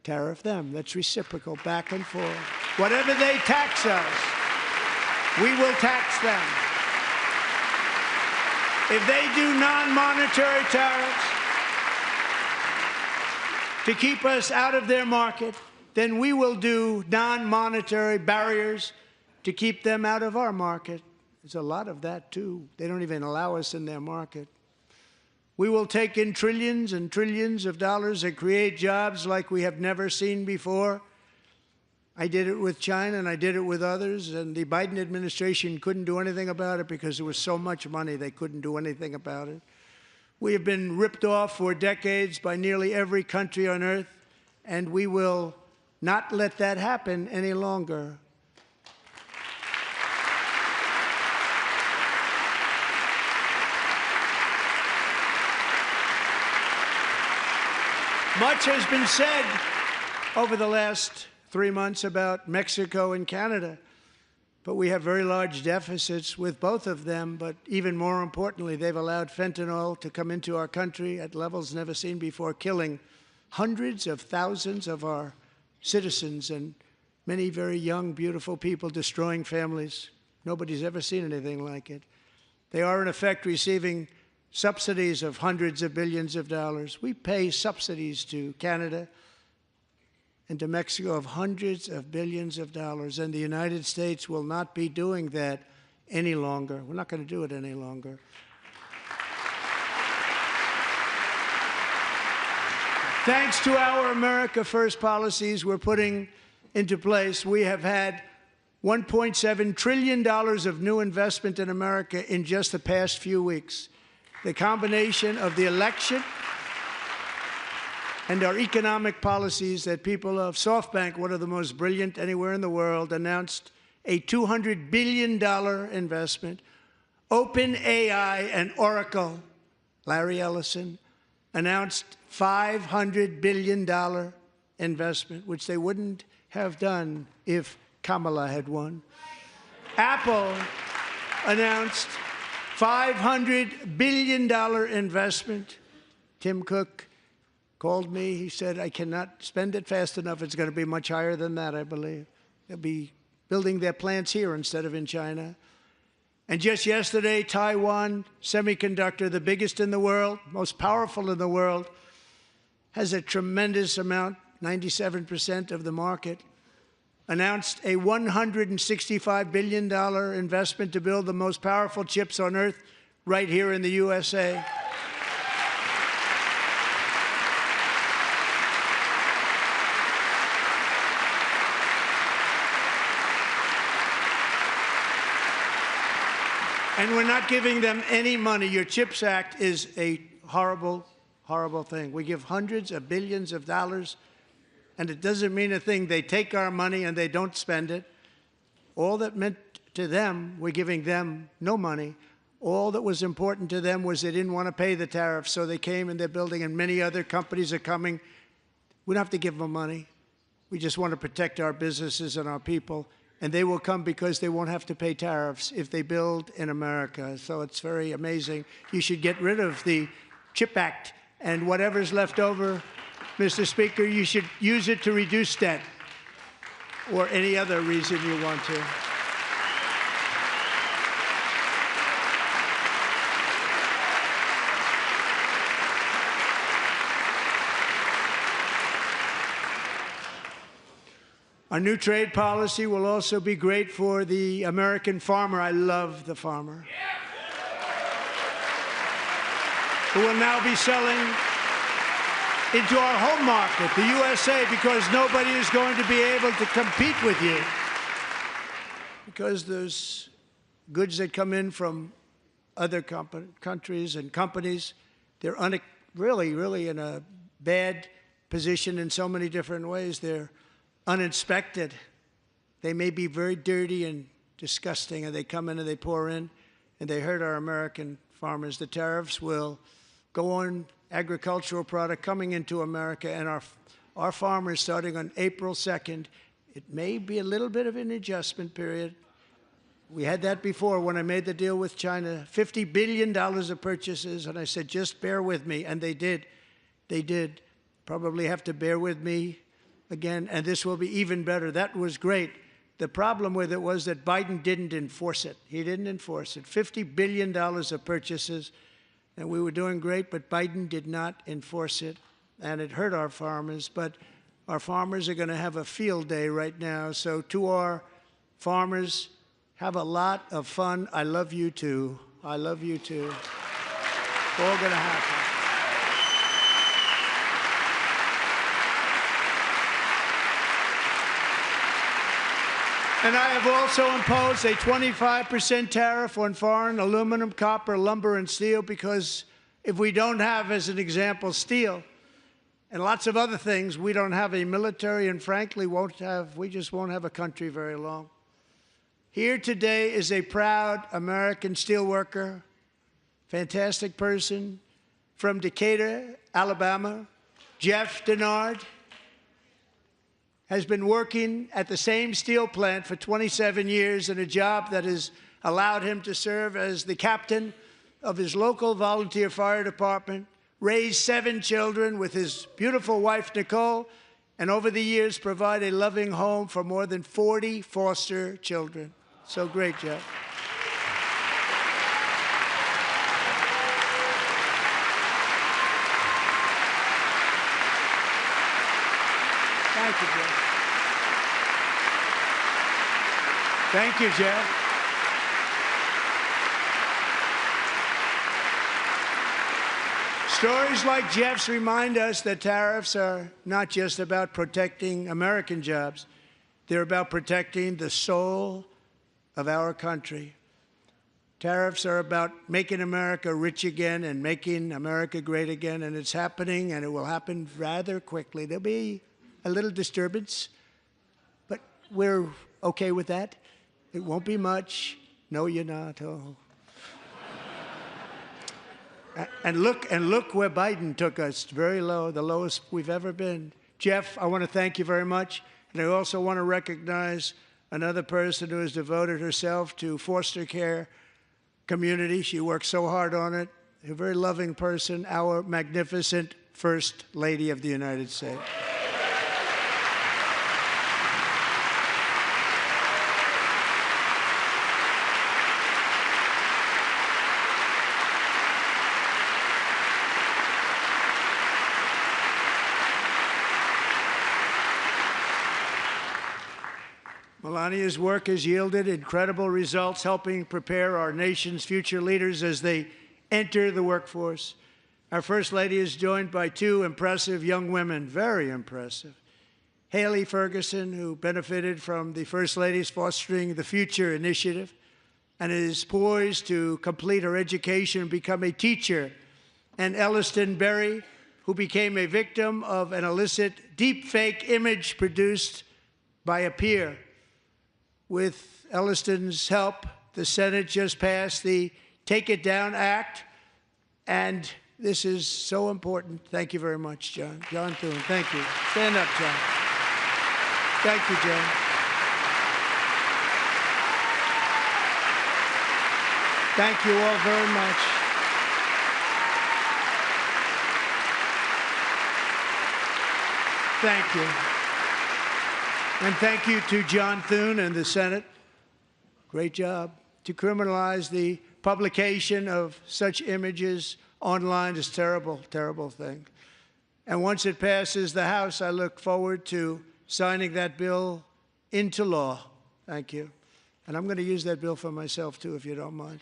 tariff them. That's reciprocal, back and forth. Whatever they tax us, we will tax them. If they do non-monetary tariffs to keep us out of their market, then we will do non-monetary barriers to keep them out of our market. There's a lot of that, too. They don't even allow us in their market. We will take in trillions and trillions of dollars and create jobs like we have never seen before. I did it with China, and I did it with others, and the Biden administration couldn't do anything about it because there was so much money they couldn't do anything about it. We have been ripped off for decades by nearly every country on earth, and we will not let that happen any longer. Much has been said over the last 3 months about Mexico and Canada, but we have very large deficits with both of them. But even more importantly, they've allowed fentanyl to come into our country at levels never seen before, killing hundreds of thousands of our citizens and many very young, beautiful people, destroying families. Nobody's ever seen anything like it. They are, in effect, receiving subsidies of hundreds of billions of dollars. We pay subsidies to Canada and to Mexico of hundreds of billions of dollars, and the United States will not be doing that any longer. We're not going to do it any longer. Thanks to our America First policies we're putting into place, we have had $1.7 trillion of new investment in America in just the past few weeks. The combination of the election and our economic policies that people of SoftBank, one of the most brilliant anywhere in the world, announced a $200 billion investment. OpenAI and Oracle, Larry Ellison, announced $500 billion investment, which they wouldn't have done if Kamala had won. Apple announced $500 billion investment. Tim Cook called me. He said, I cannot spend it fast enough. It's going to be much higher than that, I believe. They'll be building their plants here instead of in China. And just yesterday, Taiwan Semiconductor, the biggest in the world, most powerful in the world, has a tremendous amount, 97% of the market, announced a $165 billion investment to build the most powerful chips on earth right here in the USA. And we're not giving them any money. Your CHIPS Act is a horrible, horrible thing. We give hundreds of billions of dollars, and it doesn't mean a thing. They take our money and they don't spend it. All that meant to them, we're giving them no money. All that was important to them was they didn't want to pay the tariffs, so they came and they're building, and many other companies are coming. We don't have to give them money. We just want to protect our businesses and our people. And they will come because they won't have to pay tariffs if they build in America. So it's very amazing. You should get rid of the CHIP Act, and whatever's left over, Mr. Speaker, you should use it to reduce debt or any other reason you want to. Our new trade policy will also be great for the American farmer. I love the farmer. Who will now be selling into our home market, the USA, because nobody is going to be able to compete with you. because there's goods that come in from other countries and companies. They're really in a bad position in so many different ways. They're uninspected. They may be very dirty and disgusting, and they come in and they pour in, and they hurt our American farmers. The tariffs will go on agricultural product coming into America, and our farmers, starting on April 2nd, it may be a little bit of an adjustment period. We had that before when I made the deal with China, $50 billion of purchases, and I said, just bear with me, and they did. They did. Probably have to bear with me again, and this will be even better. That was great. The problem with it was that Biden didn't enforce it. He didn't enforce it. $50 billion of purchases, and we were doing great, but Biden did not enforce it, and it hurt our farmers. But our farmers are going to have a field day right now. So to our farmers, have a lot of fun. I love you too. I love you too. It's all going to happen. And I have also imposed a 25% tariff on foreign aluminum, copper, lumber, and steel, because if we don't have, as an example, steel and lots of other things, we don't have a military, and frankly, we just won't have a country very long. Here today is a proud American steelworker, fantastic person from Decatur, Alabama, Jeff Denard. Has been working at the same steel plant for 27 years in a job that has allowed him to serve as the captain of his local volunteer fire department, raise 7 children with his beautiful wife, Nicole, and over the years provide a loving home for more than 40 foster children. So great, Jeff. Thank you, Jeff. Thank you, Jeff. Stories like Jeff's remind us that tariffs are not just about protecting American jobs. They're about protecting the soul of our country. Tariffs are about making America rich again and making America great again, and it's happening, and it will happen rather quickly. There'll be a little disturbance, but we're okay with that. It won't be much. No, you're not. Oh. And look where Biden took us, very low, the lowest we've ever been. Jeff, I want to thank you very much. And I also want to recognize another person who has devoted herself to foster care community. She works so hard on it. A very loving person, our magnificent First Lady of the United States. Melania's work has yielded incredible results, helping prepare our nation's future leaders as they enter the workforce. Our First Lady is joined by 2 impressive young women, very impressive. Haley Ferguson, who benefited from the First Lady's Fostering the Future initiative and is poised to complete her education and become a teacher. And Elliston Berry, who became a victim of an illicit deepfake image produced by a peer. With Elliston's help, the Senate just passed the Take It Down Act, and this is so important. Thank you very much, John. John Thune, thank you. Stand up, John. Thank you, John. Thank you all very much. Thank you. And thank you to John Thune and the Senate. Great job. To criminalize the publication of such images online is a terrible, terrible thing. And once it passes the House, I look forward to signing that bill into law. Thank you. And I'm going to use that bill for myself, too, if you don't mind.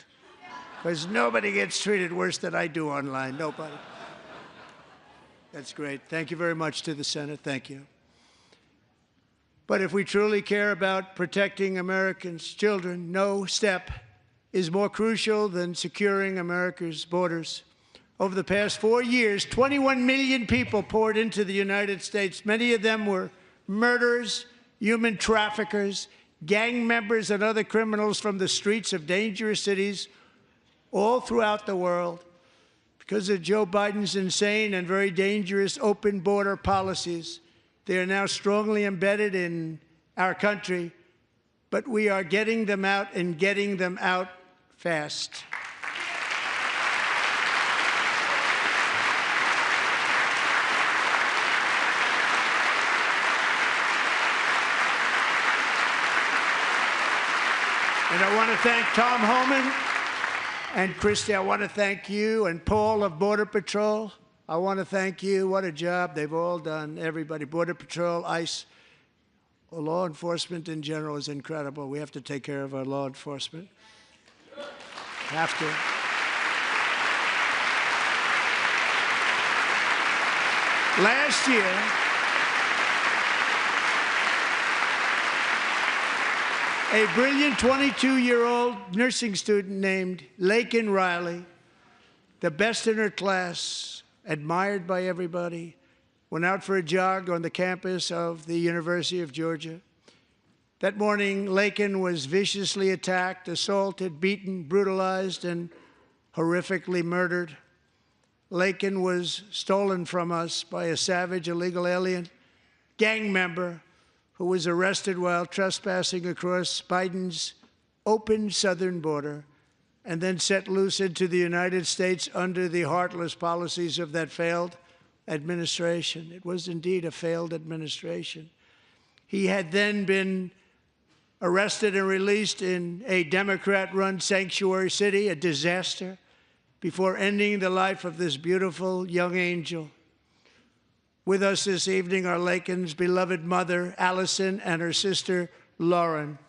Because nobody gets treated worse than I do online. Nobody. That's great. Thank you very much to the Senate. Thank you. But if we truly care about protecting Americans' children, no step is more crucial than securing America's borders. Over the past 4 years, 21 million people poured into the United States. Many of them were murderers, human traffickers, gang members, and other criminals from the streets of dangerous cities all throughout the world. Because of Joe Biden's insane and very dangerous open border policies, they are now strongly embedded in our country, but we are getting them out and getting them out fast. And I want to thank Tom Homan and Christy. I want to thank you and Paul of Border Patrol. I want to thank you. What a job they've all done, everybody. Border Patrol, ICE, law enforcement in general is incredible. We have to take care of our law enforcement. Have to. Last year, a brilliant 22-year-old nursing student named Laken Riley, the best in her class, admired by everybody, went out for a jog on the campus of the University of Georgia. That morning, Laken was viciously attacked, assaulted, beaten, brutalized, and horrifically murdered. Laken was stolen from us by a savage illegal alien gang member who was arrested while trespassing across Biden's open southern border and then set loose into the United States under the heartless policies of that failed administration. It was indeed a failed administration. He had then been arrested and released in a Democrat-run sanctuary city, a disaster, before ending the life of this beautiful young angel. With us this evening are Laken's beloved mother, Allison, and her sister, Lauren.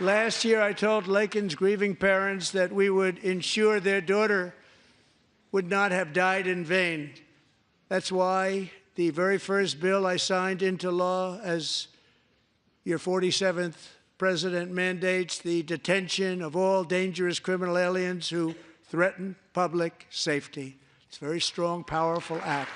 Last year, I told Laken's grieving parents that we would ensure their daughter would not have died in vain. That's why the very first bill I signed into law as your 47th president mandates the detention of all dangerous criminal aliens who threaten public safety. It's a very strong, powerful act.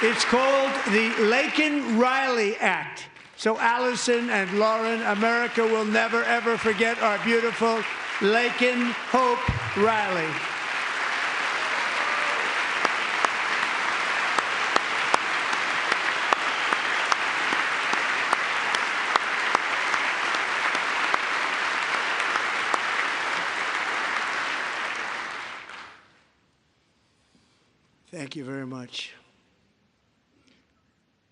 It's called the Laken-Riley Act. So Allison and Lauren, America will never, ever forget our beautiful Laken Hope Riley. Thank you very much.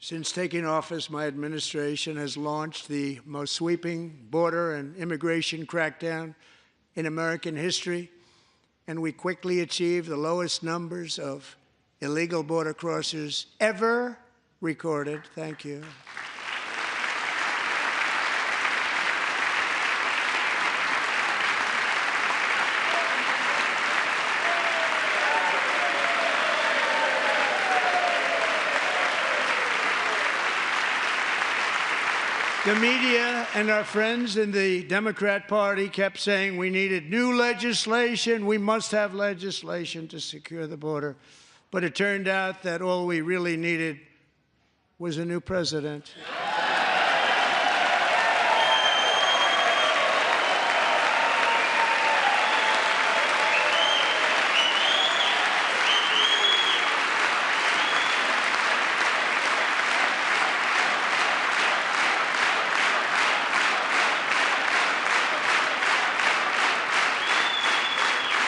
Since taking office, my administration has launched the most sweeping border and immigration crackdown in American history, and we quickly achieved the lowest numbers of illegal border crossers ever recorded. Thank you. The media and our friends in the Democrat Party kept saying we needed new legislation, we must have legislation to secure the border. But it turned out that all we really needed was a new president.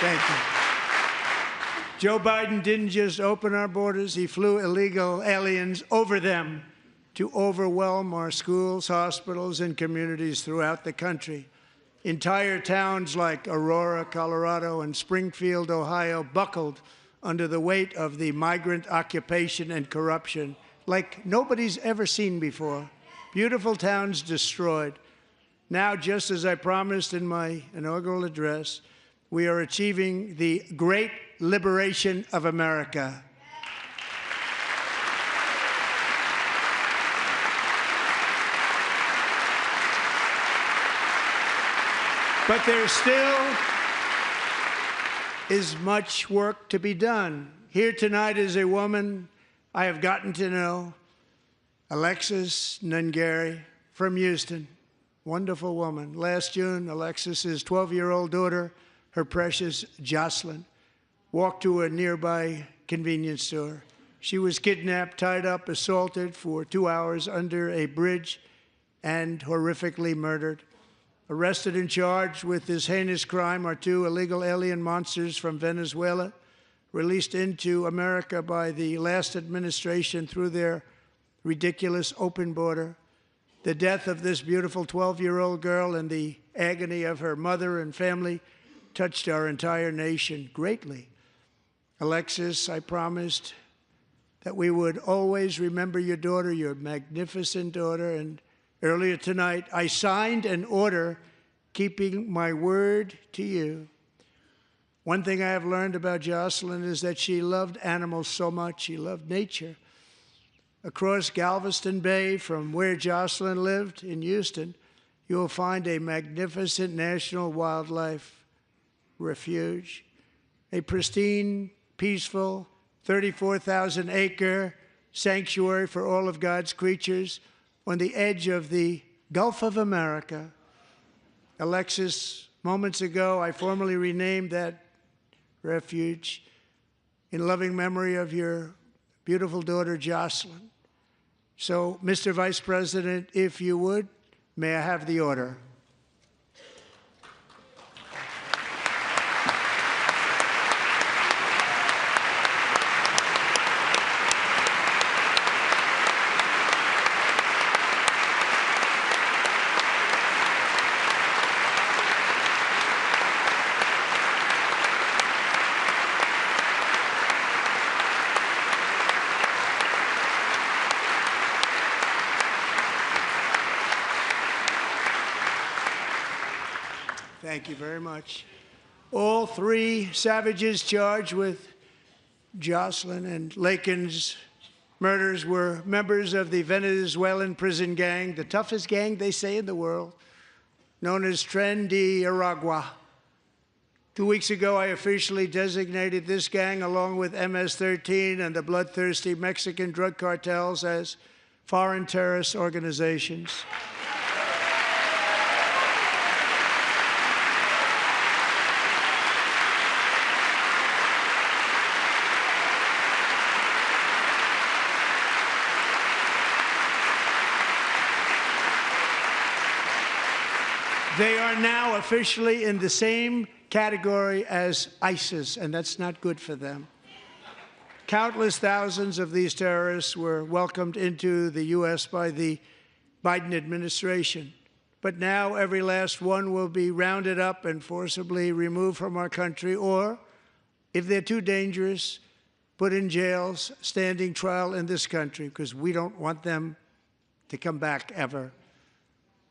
Thank you. Joe Biden didn't just open our borders, he flew illegal aliens over them to overwhelm our schools, hospitals, and communities throughout the country. Entire towns like Aurora, Colorado, and Springfield, Ohio, buckled under the weight of the migrant occupation and corruption like nobody's ever seen before. Beautiful towns destroyed. Now, just as I promised in my inaugural address, we are achieving the great liberation of America. But there still is much work to be done. Here tonight is a woman I have gotten to know, Alexis Nungari from Houston. Wonderful woman. Last June, Alexis's 12-year-old daughter, her precious Jocelyn, walked to a nearby convenience store. She was kidnapped, tied up, assaulted for 2 hours under a bridge, and horrifically murdered. Arrested and charged with this heinous crime are 2 illegal alien monsters from Venezuela, released into America by the last administration through their ridiculous open border. The death of this beautiful 12-year-old girl and the agony of her mother and family touched our entire nation greatly. Alexis, I promised that we would always remember your daughter, your magnificent daughter, and earlier tonight, I signed an order keeping my word to you. One thing I have learned about Jocelyn is that she loved animals so much. She loved nature. Across Galveston Bay, from where Jocelyn lived in Houston, you will find a magnificent national wildlife refuge, a pristine, peaceful, 34,000-acre sanctuary for all of God's creatures on the edge of the Gulf of America. Alexis, moments ago, I formally renamed that refuge in loving memory of your beautiful daughter, Jocelyn. So, Mr. Vice President, if you would, may I have the order? Thank you very much. All 3 savages charged with Jocelyn and Lakin's murders were members of the Venezuelan prison gang, the toughest gang, they say, in the world, known as Tren de Aragua. 2 weeks ago, I officially designated this gang, along with MS-13 and the bloodthirsty Mexican drug cartels, as foreign terrorist organizations. They are now officially in the same category as ISIS, and that's not good for them. Countless thousands of these terrorists were welcomed into the U.S. by the Biden administration. But now every last one will be rounded up and forcibly removed from our country, or, if they're too dangerous, put in jails, standing trial in this country, because we don't want them to come back ever.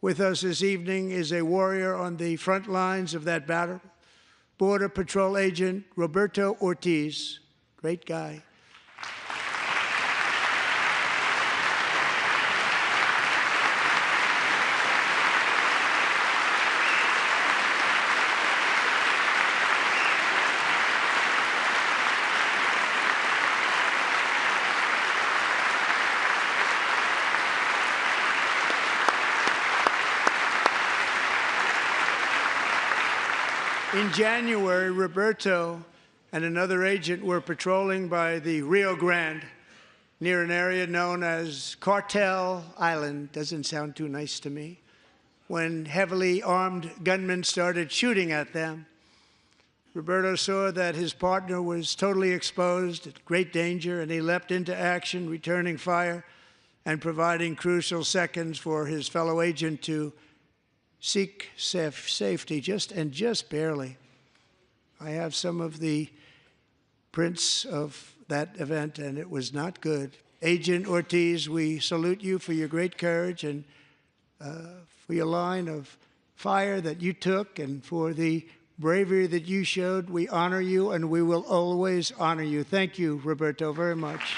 With us this evening is a warrior on the front lines of that battle, Border Patrol Agent Roberto Ortiz. Great guy. In January, Roberto and another agent were patrolling by the Rio Grande near an area known as Cartel Island. Doesn't sound too nice to me. When heavily armed gunmen started shooting at them. Roberto saw that his partner was totally exposed, at great danger, and he leapt into action, returning fire and providing crucial seconds for his fellow agent to seek safety, just barely. I have some of the prints of that event, and it was not good. Agent Ortiz, we salute you for your great courage and for your line of fire that you took and for the bravery that you showed. We honor you, and we will always honor you. Thank you, Roberto, very much.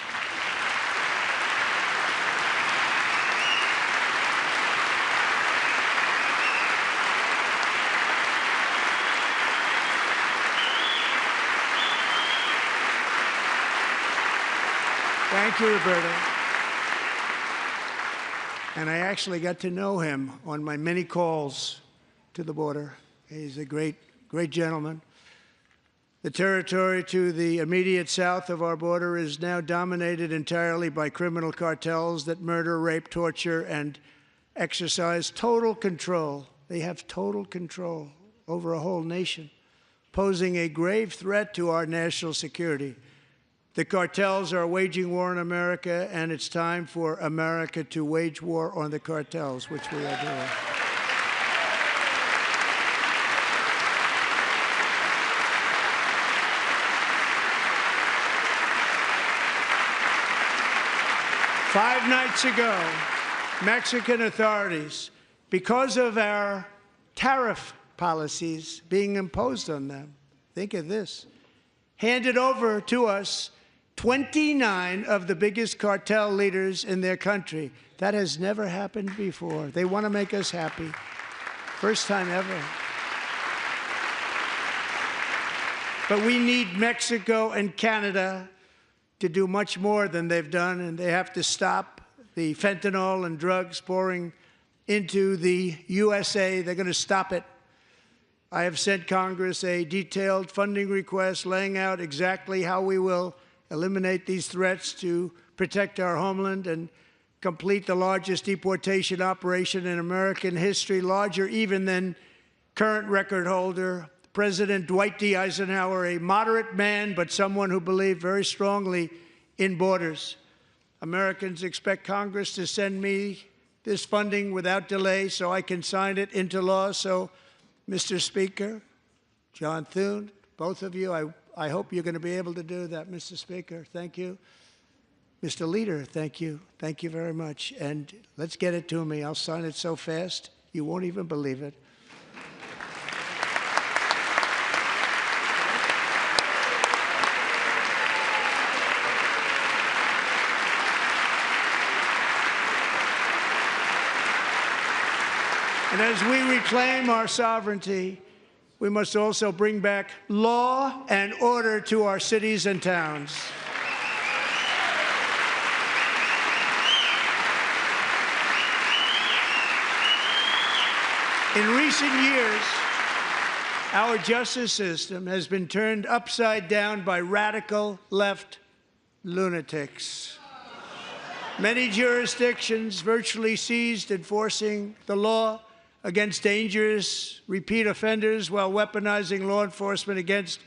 Thank you, Roberto. And I actually got to know him on my many calls to the border. He's a great gentleman. The territory to the immediate south of our border is now dominated entirely by criminal cartels that murder, rape, torture, and exercise total control. They have total control over a whole nation, posing a grave threat to our national security. The cartels are waging war on America, and it's time for America to wage war on the cartels, which we are doing. Five nights ago, Mexican authorities, because of our tariff policies being imposed on them, think of this, handed over to us 29 of the biggest cartel leaders in their country. That has never happened before. They want to make us happy. First time ever. But we need Mexico and Canada to do much more than they've done, and they have to stop the fentanyl and drugs pouring into the USA. They're going to stop it. I have sent Congress a detailed funding request laying out exactly how we will eliminate these threats to protect our homeland and complete the largest deportation operation in American history, larger even than current record holder President Dwight D. Eisenhower, a moderate man, but someone who believed very strongly in borders. Americans expect Congress to send me this funding without delay so I can sign it into law. So, Mr. Speaker, John Thune, both of you, I hope you're going to be able to do that, Mr. Speaker. Thank you. Mr. Leader, thank you. Thank you very much. And let's get it to me. I'll sign it so fast, you won't even believe it. And as we reclaim our sovereignty, we must also bring back law and order to our cities and towns. In recent years, our justice system has been turned upside down by radical left lunatics. Many jurisdictions virtually ceased enforcing the law against dangerous repeat offenders while weaponizing law enforcement against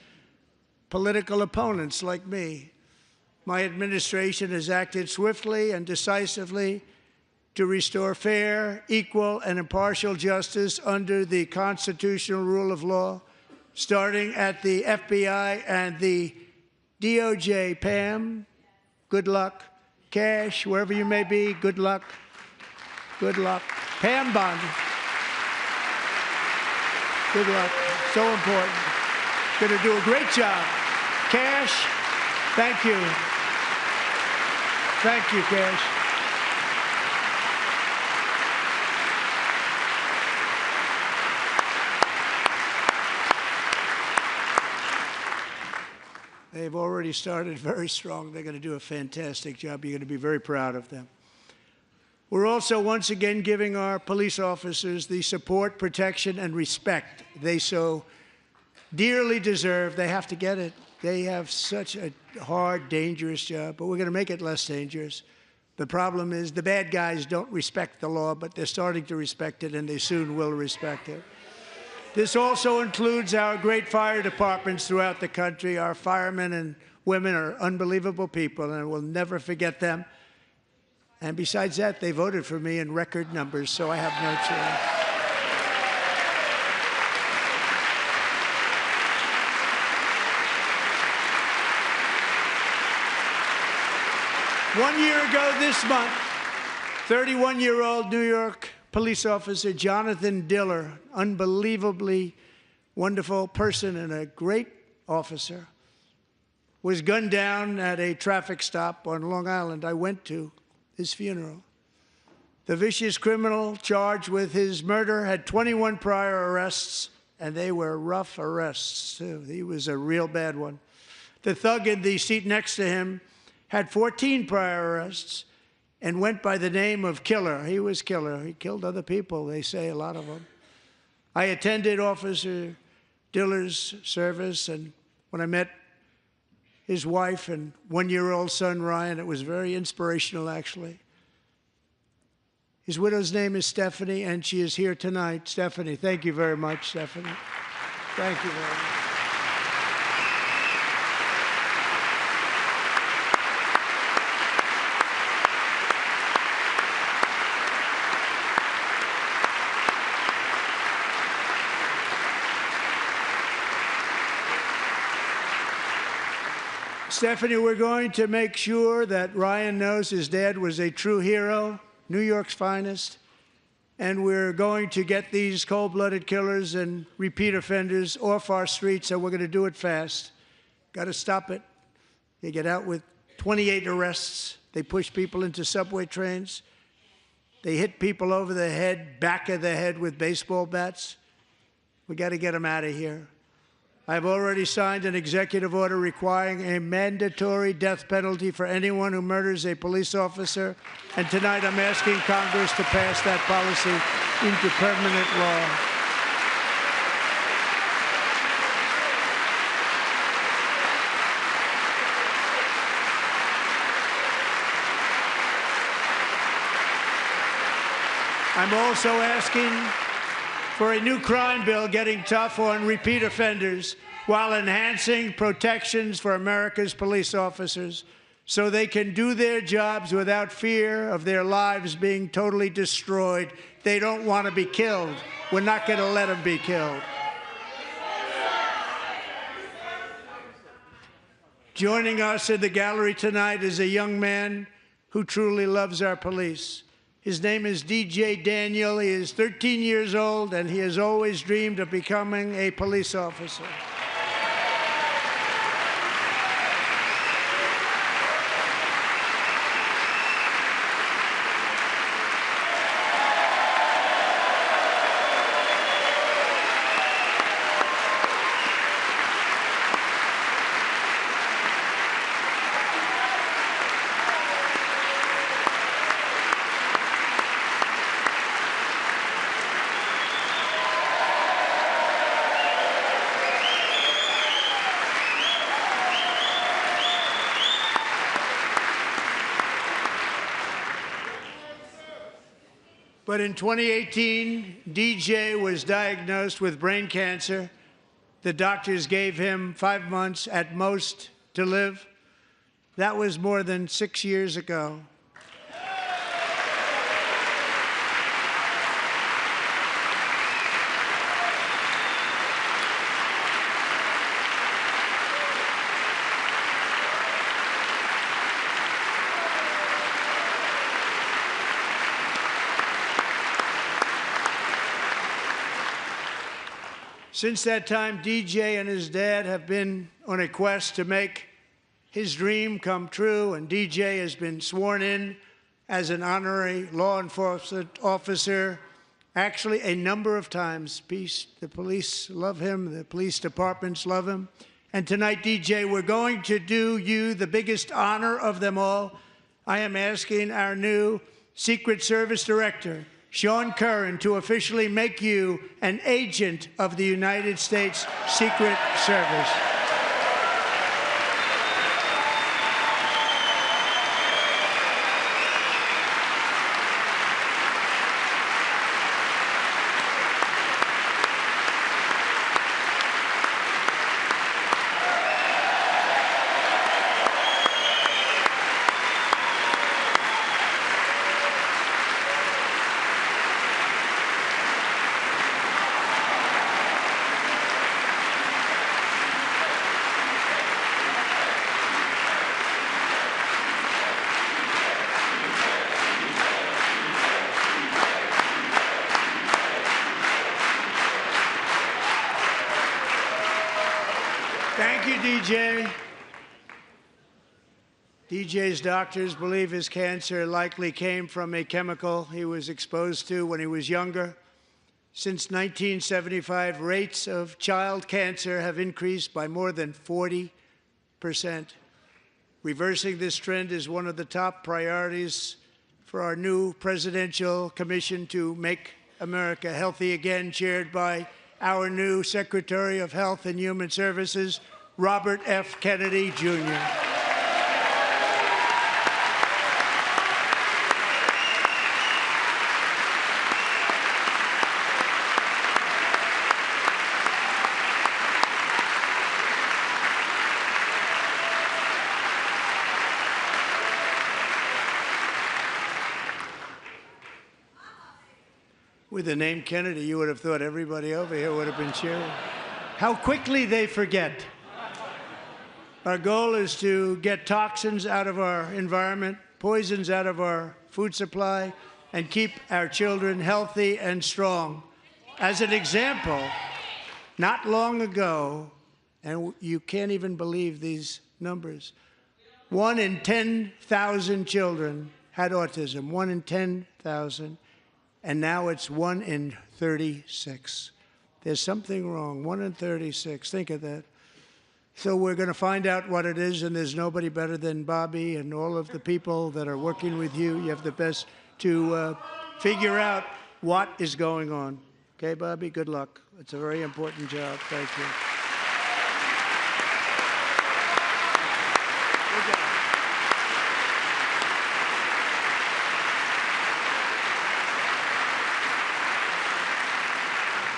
political opponents like me. My administration has acted swiftly and decisively to restore fair, equal, and impartial justice under the constitutional rule of law, starting at the FBI and the DOJ. Pam, good luck. Cash, wherever you may be, good luck. Good luck. Pam Bondi. Good luck. So important. Going to do a great job. Cash, thank you. Thank you, Cash. They've already started very strong. They're going to do a fantastic job. You're going to be very proud of them. We're also once again giving our police officers the support, protection, and respect they so dearly deserve. They have to get it. They have such a hard, dangerous job, but we're going to make it less dangerous. The problem is the bad guys don't respect the law, but they're starting to respect it, and they soon will respect it. This also includes our great fire departments throughout the country. Our firemen and women are unbelievable people, and we'll never forget them. And besides that, they voted for me in record numbers, so I have no choice. One year ago this month, 31-year-old New York police officer Jonathan Diller, unbelievably wonderful person and a great officer, was gunned down at a traffic stop on Long Island. I went to his funeral. The vicious criminal charged with his murder had 21 prior arrests, and they were rough arrests, too. He was a real bad one. The thug in the seat next to him had 14 prior arrests and went by the name of Killer. He was Killer. He killed other people, they say, a lot of them. I attended Officer Diller's service, and when I met his wife and one-year-old son, Ryan, it was very inspirational, actually. His widow's name is Stephanie, and she is here tonight. Stephanie, thank you very much, Stephanie. Thank you very much. Stephanie, we're going to make sure that Ryan knows his dad was a true hero, New York's finest, and we're going to get these cold-blooded killers and repeat offenders off our streets, so we're going to do it fast. Got to stop it. They get out with 28 arrests. They push people into subway trains. They hit people over the head, back of the head with baseball bats. We got to get them out of here. I've already signed an executive order requiring a mandatory death penalty for anyone who murders a police officer, and tonight I'm asking Congress to pass that policy into permanent law. I'm also asking for a new crime bill getting tough on repeat offenders while enhancing protections for America's police officers so they can do their jobs without fear of their lives being totally destroyed. They don't want to be killed. We're not going to let them be killed. Joining us in the gallery tonight is a young man who truly loves our police. His name is DJ Daniel. He is 13 years old, and he has always dreamed of becoming a police officer. But in 2018, DJ was diagnosed with brain cancer. The doctors gave him 5 months at most to live. That was more than 6 years ago. Since that time, DJ and his dad have been on a quest to make his dream come true, and DJ has been sworn in as an honorary law enforcement officer, actually a number of times. The police love him, the police departments love him. And tonight, DJ, we're going to do you the biggest honor of them all. I am asking our new Secret Service Director, Sean Curran, to officially make you an agent of the United States Secret Service. Thank you, DJ. DJ's doctors believe his cancer likely came from a chemical he was exposed to when he was younger. Since 1975, rates of child cancer have increased by more than 40%. Reversing this trend is one of the top priorities for our new presidential commission to make America healthy again, chaired by our new Secretary of Health and Human Services, Robert F. Kennedy, Jr. With the name Kennedy, you would have thought everybody over here would have been cheering. How quickly they forget. Our goal is to get toxins out of our environment, poisons out of our food supply, and keep our children healthy and strong. As an example, not long ago, and you can't even believe these numbers, 1 in 10,000 children had autism, 1 in 10,000. And now it's 1 in 36. There's something wrong, 1 in 36. Think of that. So we're going to find out what it is, and there's nobody better than Bobby and all of the people that are working with you. You have the best to figure out what is going on. Okay, Bobby? Good luck. It's a very important job. Thank you. Good job.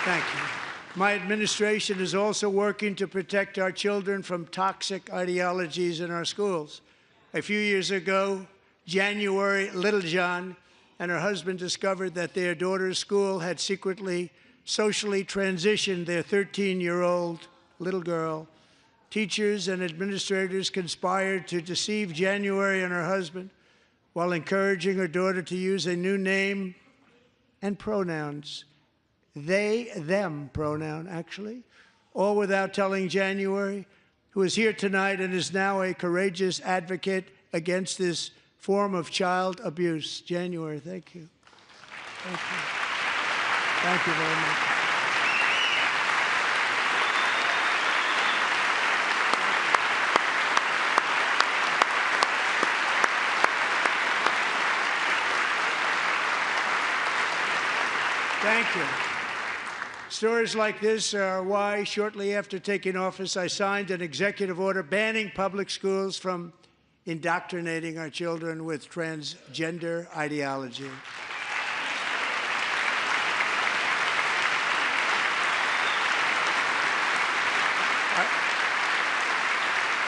Thank you. My administration is also working to protect our children from toxic ideologies in our schools. A few years ago, January Littlejohn and her husband discovered that their daughter's school had secretly socially transitioned their 13-year-old little girl. Teachers and administrators conspired to deceive January and her husband while encouraging her daughter to use a new name and pronouns. They, them pronoun, actually, all without telling January, who is here tonight and is now a courageous advocate against this form of child abuse. January, thank you. Thank you. Thank you very much. Thank you. Stories like this are why, shortly after taking office, I signed an executive order banning public schools from indoctrinating our children with transgender ideology.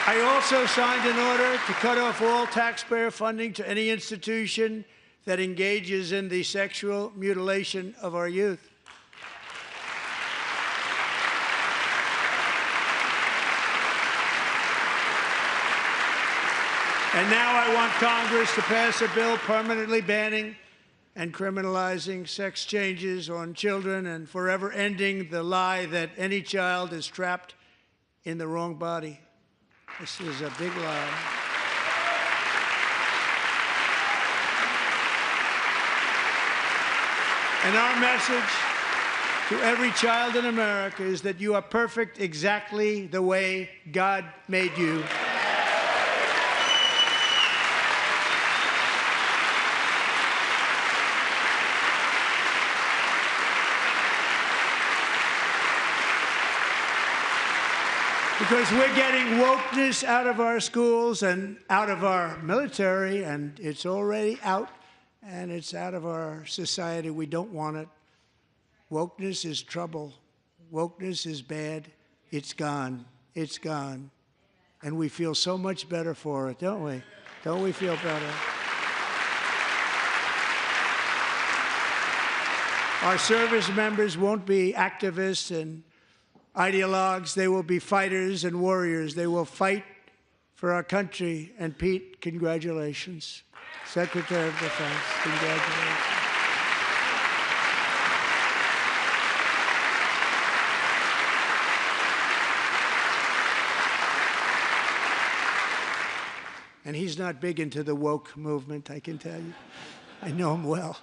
I also signed an order to cut off all taxpayer funding to any institution that engages in the sexual mutilation of our youth. And now I want Congress to pass a bill permanently banning and criminalizing sex changes on children and forever ending the lie that any child is trapped in the wrong body. This is a big lie. And our message to every child in America is that you are perfect exactly the way God made you. Because we're getting wokeness out of our schools and out of our military, and it's already out, and it's out of our society. We don't want it. Wokeness is trouble. Wokeness is bad. It's gone. It's gone. And we feel so much better for it, don't we? Don't we feel better? Our service members won't be activists and ideologues. They will be fighters and warriors. They will fight for our country. And Pete, congratulations. Secretary of Defense, congratulations. And he's not big into the woke movement, I can tell you. I know him well.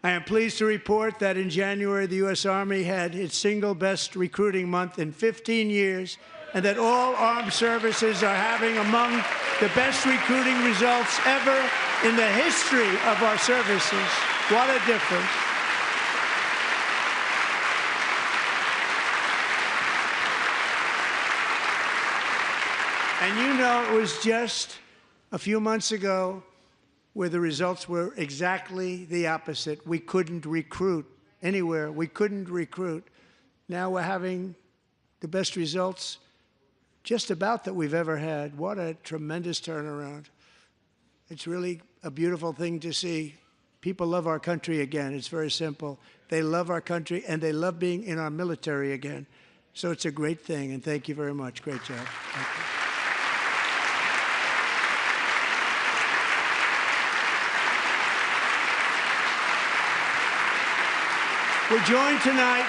I am pleased to report that in January, the U.S. Army had its single best recruiting month in 15 years, and that all armed services are having among the best recruiting results ever in the history of our services. What a difference. And you know, it was just a few months ago where the results were exactly the opposite. We couldn't recruit anywhere. We couldn't recruit. Now we're having the best results just about that we've ever had. What a tremendous turnaround. It's really a beautiful thing to see. People love our country again. It's very simple. They love our country, and they love being in our military again. So it's a great thing, and thank you very much. Great job. Thank you. We're joined tonight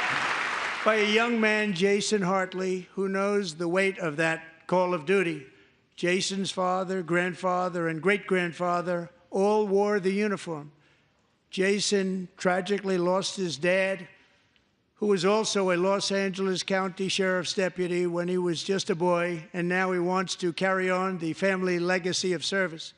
by a young man, Jason Hartley, who knows the weight of that call of duty. Jason's father, grandfather, and great-grandfather all wore the uniform. Jason tragically lost his dad, who was also a Los Angeles County Sheriff's deputy when he was just a boy, and now he wants to carry on the family legacy of service.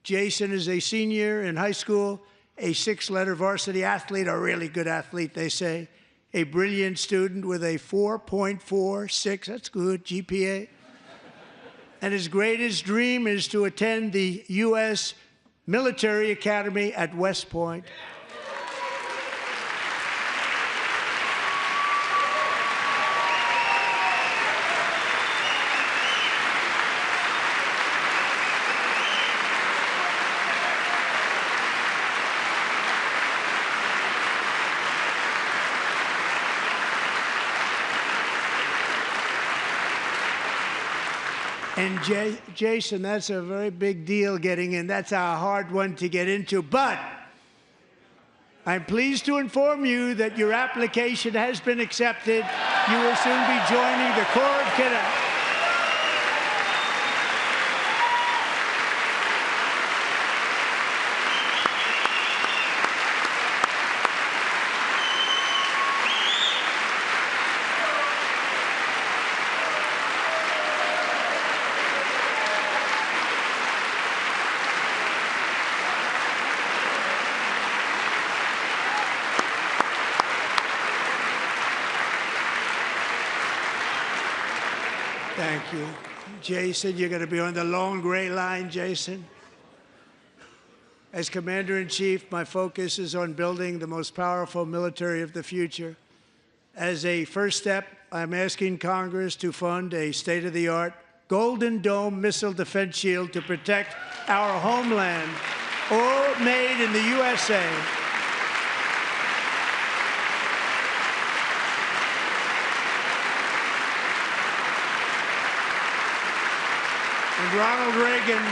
Jason is a senior in high school, a 6-letter varsity athlete, a really good athlete, they say, a brilliant student with a 4.46, that's good, GPA. And his greatest dream is to attend the U.S. Military Academy at West Point. And Jason, that's a very big deal getting in. That's a hard one to get into. But I'm pleased to inform you that your application has been accepted. You will soon be joining the Corps of Cadets. Thank you. Jason, you're going to be on the long gray line, Jason. As Commander-in-Chief, my focus is on building the most powerful military of the future. As a first step, I'm asking Congress to fund a state-of-the-art Golden Dome missile defense shield to protect our homeland, all made in the USA. And Ronald Reagan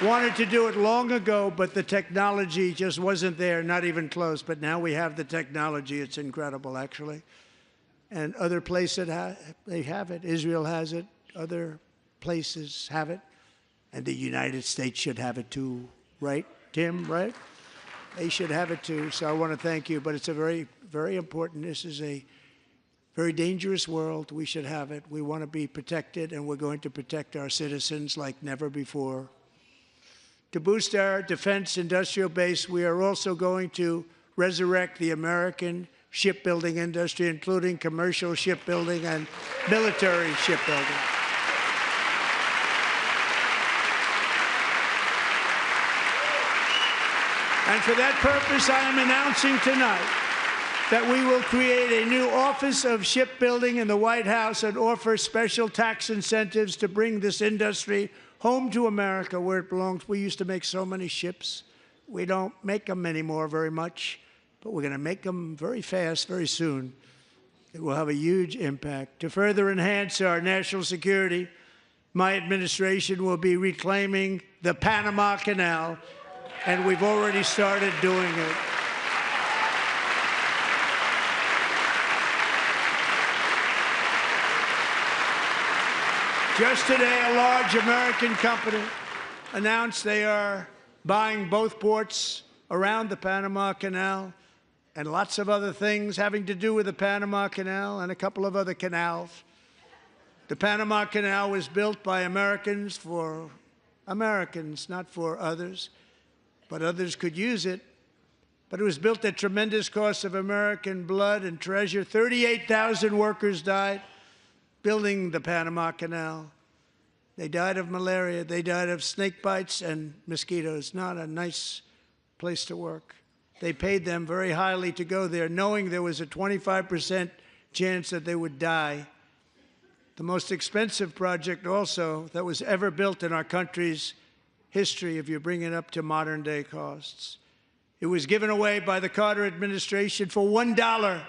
wanted to do it long ago, but the technology just wasn't there, not even close. But now we have the technology. It's incredible, actually. And other places, they have it. Israel has it. Other places have it. And the United States should have it too, right, Tim, right? They should have it too. So I want to thank you. But it's a very, very important. This is a very dangerous world. We should have it. We want to be protected, and we're going to protect our citizens like never before. To boost our defense industrial base, we are also going to resurrect the American shipbuilding industry, including commercial shipbuilding and military shipbuilding. And for that purpose, I am announcing tonight that we will create a new Office of Shipbuilding in the White House and offer special tax incentives to bring this industry home to America where it belongs. We used to make so many ships. We don't make them anymore very much, but we're going to make them very fast, very soon. It will have a huge impact. To further enhance our national security, my administration will be reclaiming the Panama Canal, and we've already started doing it. Just today, a large American company announced they are buying both ports around the Panama Canal and lots of other things having to do with the Panama Canal and a couple of other canals. The Panama Canal was built by Americans for Americans, not for others, but others could use it. But it was built at tremendous cost of American blood and treasure. 38,000 workers died building the Panama Canal. They died of malaria. They died of snake bites and mosquitoes. Not a nice place to work. They paid them very highly to go there, knowing there was a 25% chance that they would die. The most expensive project also that was ever built in our country's history, if you bring it up to modern day costs. It was given away by the Carter administration for $1,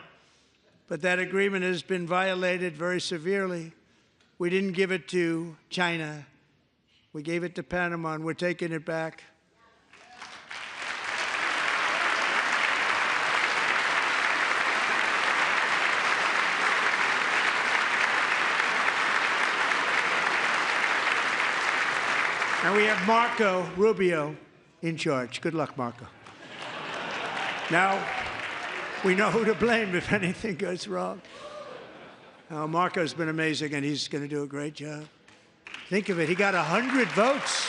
but that agreement has been violated very severely. We didn't give it to China. We gave it to Panama, and we're taking it back. And we have Marco Rubio in charge. Good luck, Marco. Now, we know who to blame if anything goes wrong. Marco's been amazing, and he's going to do a great job. Think of it. He got 100 votes.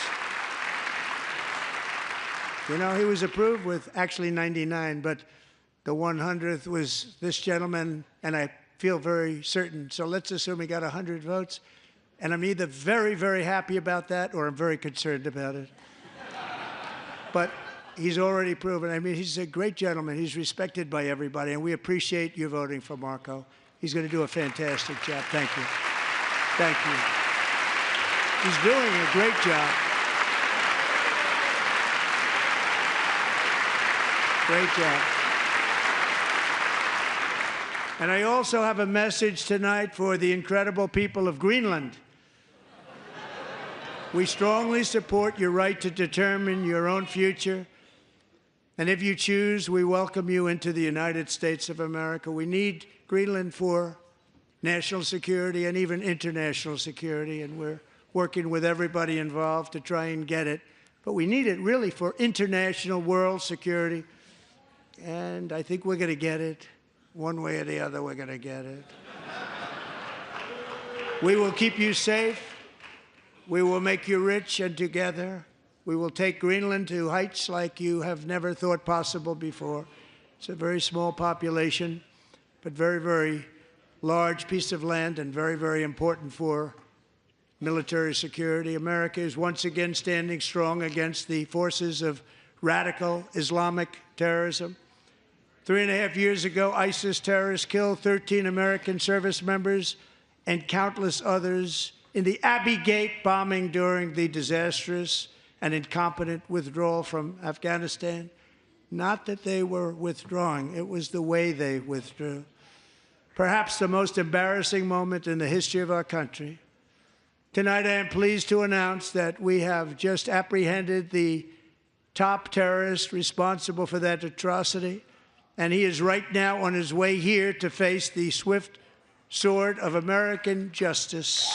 You know, he was approved with actually 99, but the 100th was this gentleman, and I feel very certain. So let's assume he got 100 votes. And I'm either very, very happy about that or I'm very concerned about it. But he's already proven. I mean, he's a great gentleman. He's respected by everybody, and we appreciate you voting for Marco. He's going to do a fantastic job. Thank you. Thank you. He's doing a great job. Great job. And I also have a message tonight for the incredible people of Greenland. We strongly support your right to determine your own future. And if you choose, we welcome you into the United States of America. We need Greenland for national security and even international security, and we're working with everybody involved to try and get it. But we need it really for international world security, and I think we're going to get it. One way or the other, we're going to get it. We will keep you safe. We will make you rich, and together we will take Greenland to heights like you have never thought possible before. It's a very small population, but very, very large piece of land and very, very important for military security. America is once again standing strong against the forces of radical Islamic terrorism. 3.5 years ago, ISIS terrorists killed 13 American service members and countless others in the Abbey Gate bombing during the disastrous and incompetent withdrawal from Afghanistan. Not that they were withdrawing, it was the way they withdrew. Perhaps the most embarrassing moment in the history of our country. Tonight, I am pleased to announce that we have just apprehended the top terrorist responsible for that atrocity, and he is right now on his way here to face the swift sword of American justice.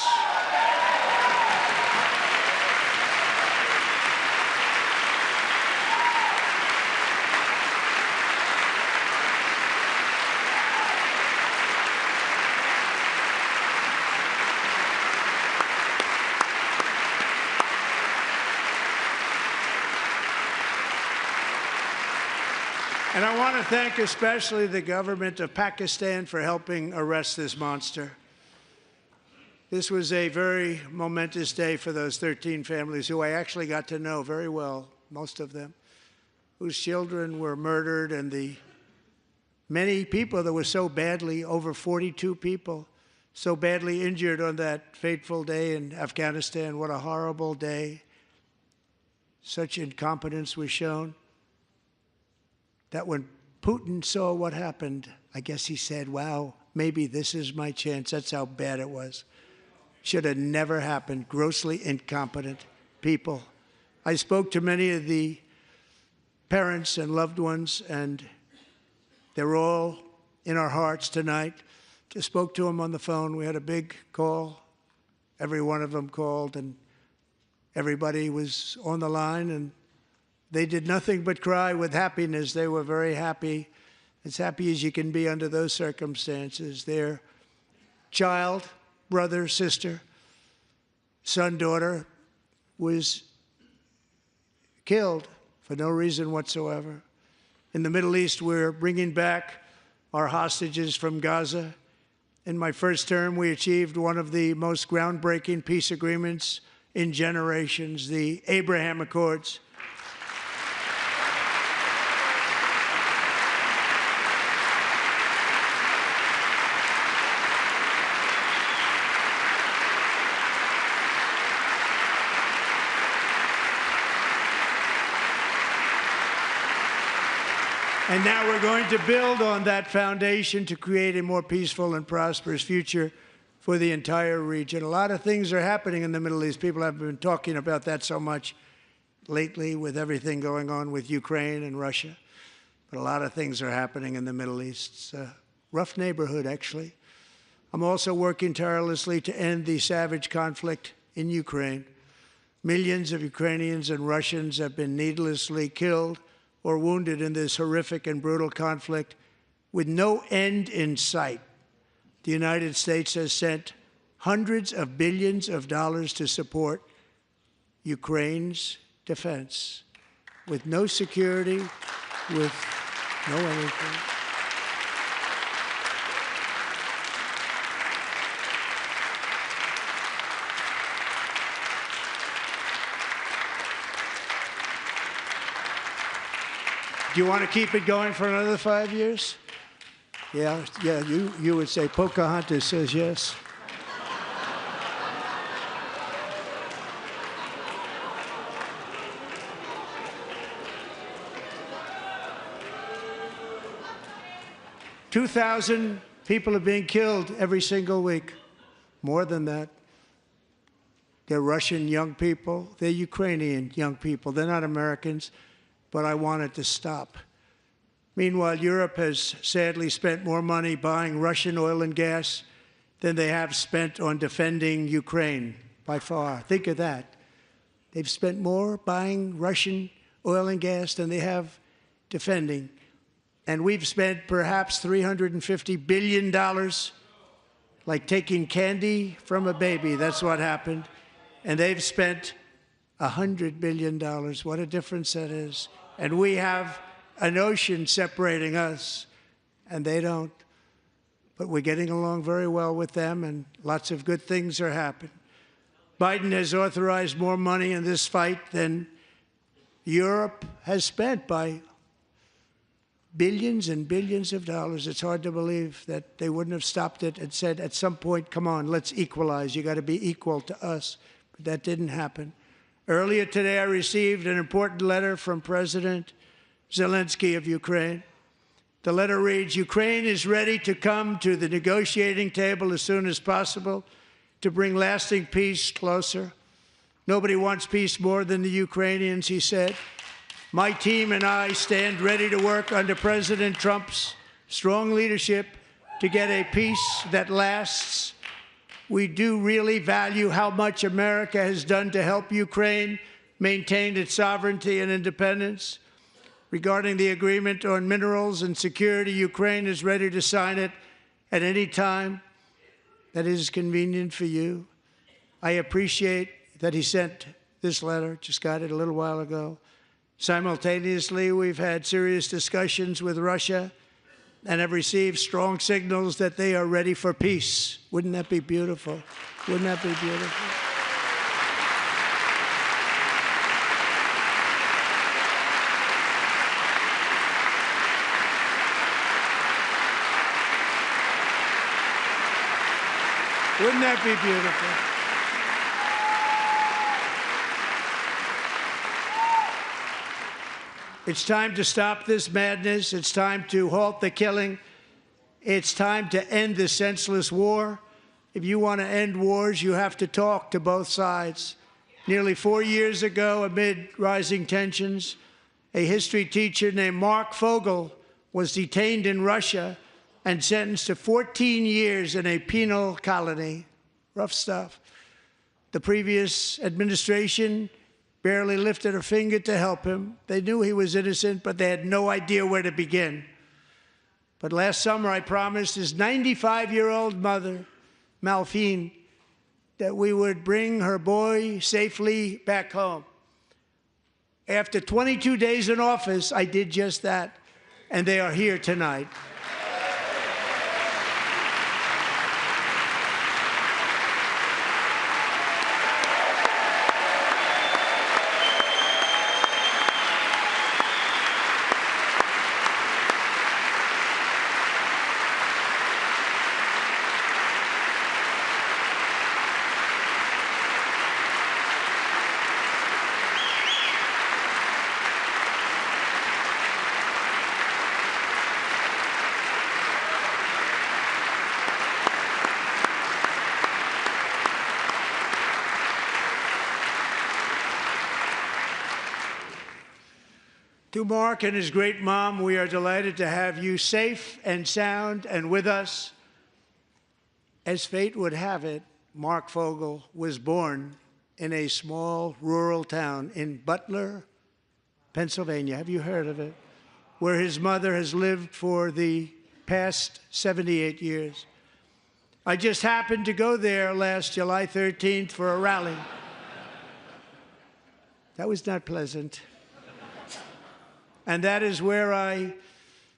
And I want to thank especially the government of Pakistan for helping arrest this monster. This was a very momentous day for those 13 families who I actually got to know very well, most of them, whose children were murdered, and the many people that were so badly, over 42 people, so badly injured on that fateful day in Afghanistan. What a horrible day. Such incompetence was shown that when Putin saw what happened, I guess he said, wow, maybe this is my chance. That's how bad it was. Should have never happened. Grossly incompetent people. I spoke to many of the parents and loved ones, and they're all in our hearts tonight. Just spoke to them on the phone. We had a big call. Every one of them called, and everybody was on the line, and they did nothing but cry with happiness. They were very happy, as happy as you can be under those circumstances. Their child, brother, sister, son, daughter was killed for no reason whatsoever. In the Middle East, we're bringing back our hostages from Gaza. In my first term, we achieved one of the most groundbreaking peace agreements in generations, the Abraham Accords. And now we're going to build on that foundation to create a more peaceful and prosperous future for the entire region. A lot of things are happening in the Middle East. People haven't been talking about that so much lately with everything going on with Ukraine and Russia. But a lot of things are happening in the Middle East. It's a rough neighborhood, actually. I'm also working tirelessly to end the savage conflict in Ukraine. Millions of Ukrainians and Russians have been needlessly killed or wounded in this horrific and brutal conflict with no end in sight. The United States has sent hundreds of billions of dollars to support Ukraine's defense with no security, with no anything. Do you want to keep it going for another 5 years? Yeah, you would say Pocahontas says yes. $2,000 people are being killed every single week. More than that. They're Russian young people. They're Ukrainian young people. They're not Americans. But I want it to stop. Meanwhile, Europe has sadly spent more money buying Russian oil and gas than they have spent on defending Ukraine, by far. Think of that. They've spent more buying Russian oil and gas than they have defending. And we've spent perhaps $350 billion, like taking candy from a baby. That's what happened. And they've spent $100 billion. What a difference that is. And we have an ocean separating us, and they don't. But we're getting along very well with them, and lots of good things are happening. Biden has authorized more money in this fight than Europe has spent, by billions and billions of dollars. It's hard to believe that they wouldn't have stopped it and said, at some point, come on, let's equalize. You got to be equal to us. But that didn't happen. Earlier today, I received an important letter from President Zelensky of Ukraine. The letter reads, Ukraine is ready to come to the negotiating table as soon as possible to bring lasting peace closer. Nobody wants peace more than the Ukrainians, he said. My team and I stand ready to work under President Trump's strong leadership to get a peace that lasts. We do really value how much America has done to help Ukraine maintain its sovereignty and independence. Regarding the agreement on minerals and security, Ukraine is ready to sign it at any time that is convenient for you. I appreciate that he sent this letter, just got it a little while ago. Simultaneously, we've had serious discussions with Russia and have received strong signals that they are ready for peace. Wouldn't that be beautiful? Wouldn't that be beautiful? Wouldn't that be beautiful? It's time to stop this madness. It's time to halt the killing. It's time to end this senseless war. If you want to end wars, you have to talk to both sides. Nearly 4 years ago, amid rising tensions, a history teacher named Mark Fogel was detained in Russia and sentenced to 14 years in a penal colony. Rough stuff. The previous administration barely lifted a finger to help him. They knew he was innocent, but they had no idea where to begin. But last summer, I promised his 95-year-old mother, Malphine, that we would bring her boy safely back home. After 22 days in office, I did just that, and they are here tonight. To Mark and his great mom, we are delighted to have you safe and sound and with us. As fate would have it, Mark Fogel was born in a small rural town in Butler, Pennsylvania. Have you heard of it? Where his mother has lived for the past 78 years. I just happened to go there last July 13th for a rally. That was not pleasant. And that is where I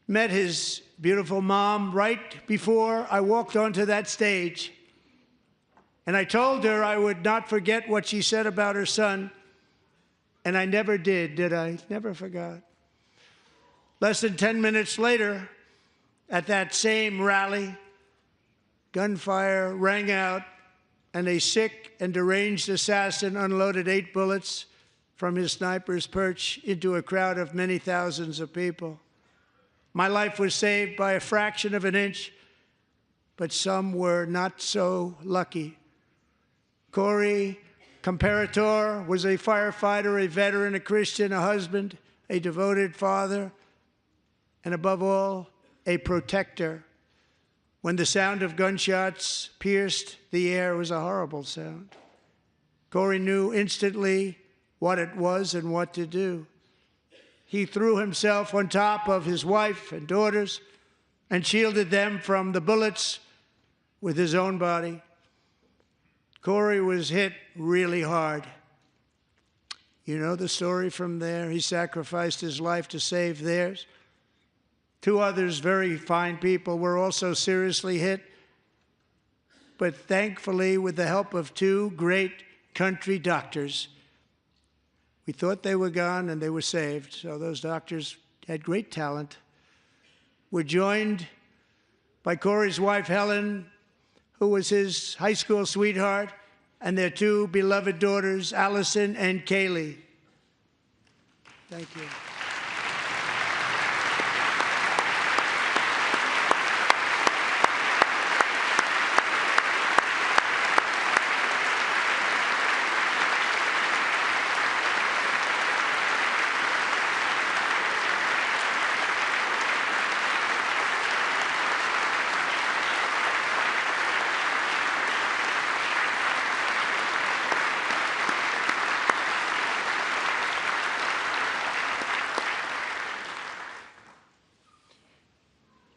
met his beautiful mom right before I walked onto that stage. And I told her I would not forget what she said about her son. And I never did I? Never forgot. Less than 10 minutes later, at that same rally, gunfire rang out, and a sick and deranged assassin unloaded 8 bullets from his sniper's perch into a crowd of many thousands of people. My life was saved by a fraction of an inch, but some were not so lucky. Corey Comparator was a firefighter, a veteran, a Christian, a husband, a devoted father, and above all, a protector. When the sound of gunshots pierced the air, it was a horrible sound. Corey knew instantly what it was and what to do. He threw himself on top of his wife and daughters and shielded them from the bullets with his own body. Corey was hit really hard. You know the story from there. He sacrificed his life to save theirs. 2 others, very fine people, were also seriously hit. But thankfully, with the help of 2 great country doctors, we thought they were gone and they were saved. So those doctors had great talent. We're joined by Corey's wife, Helen, who was his high school sweetheart, and their 2 beloved daughters, Allison and Kaylee. Thank you.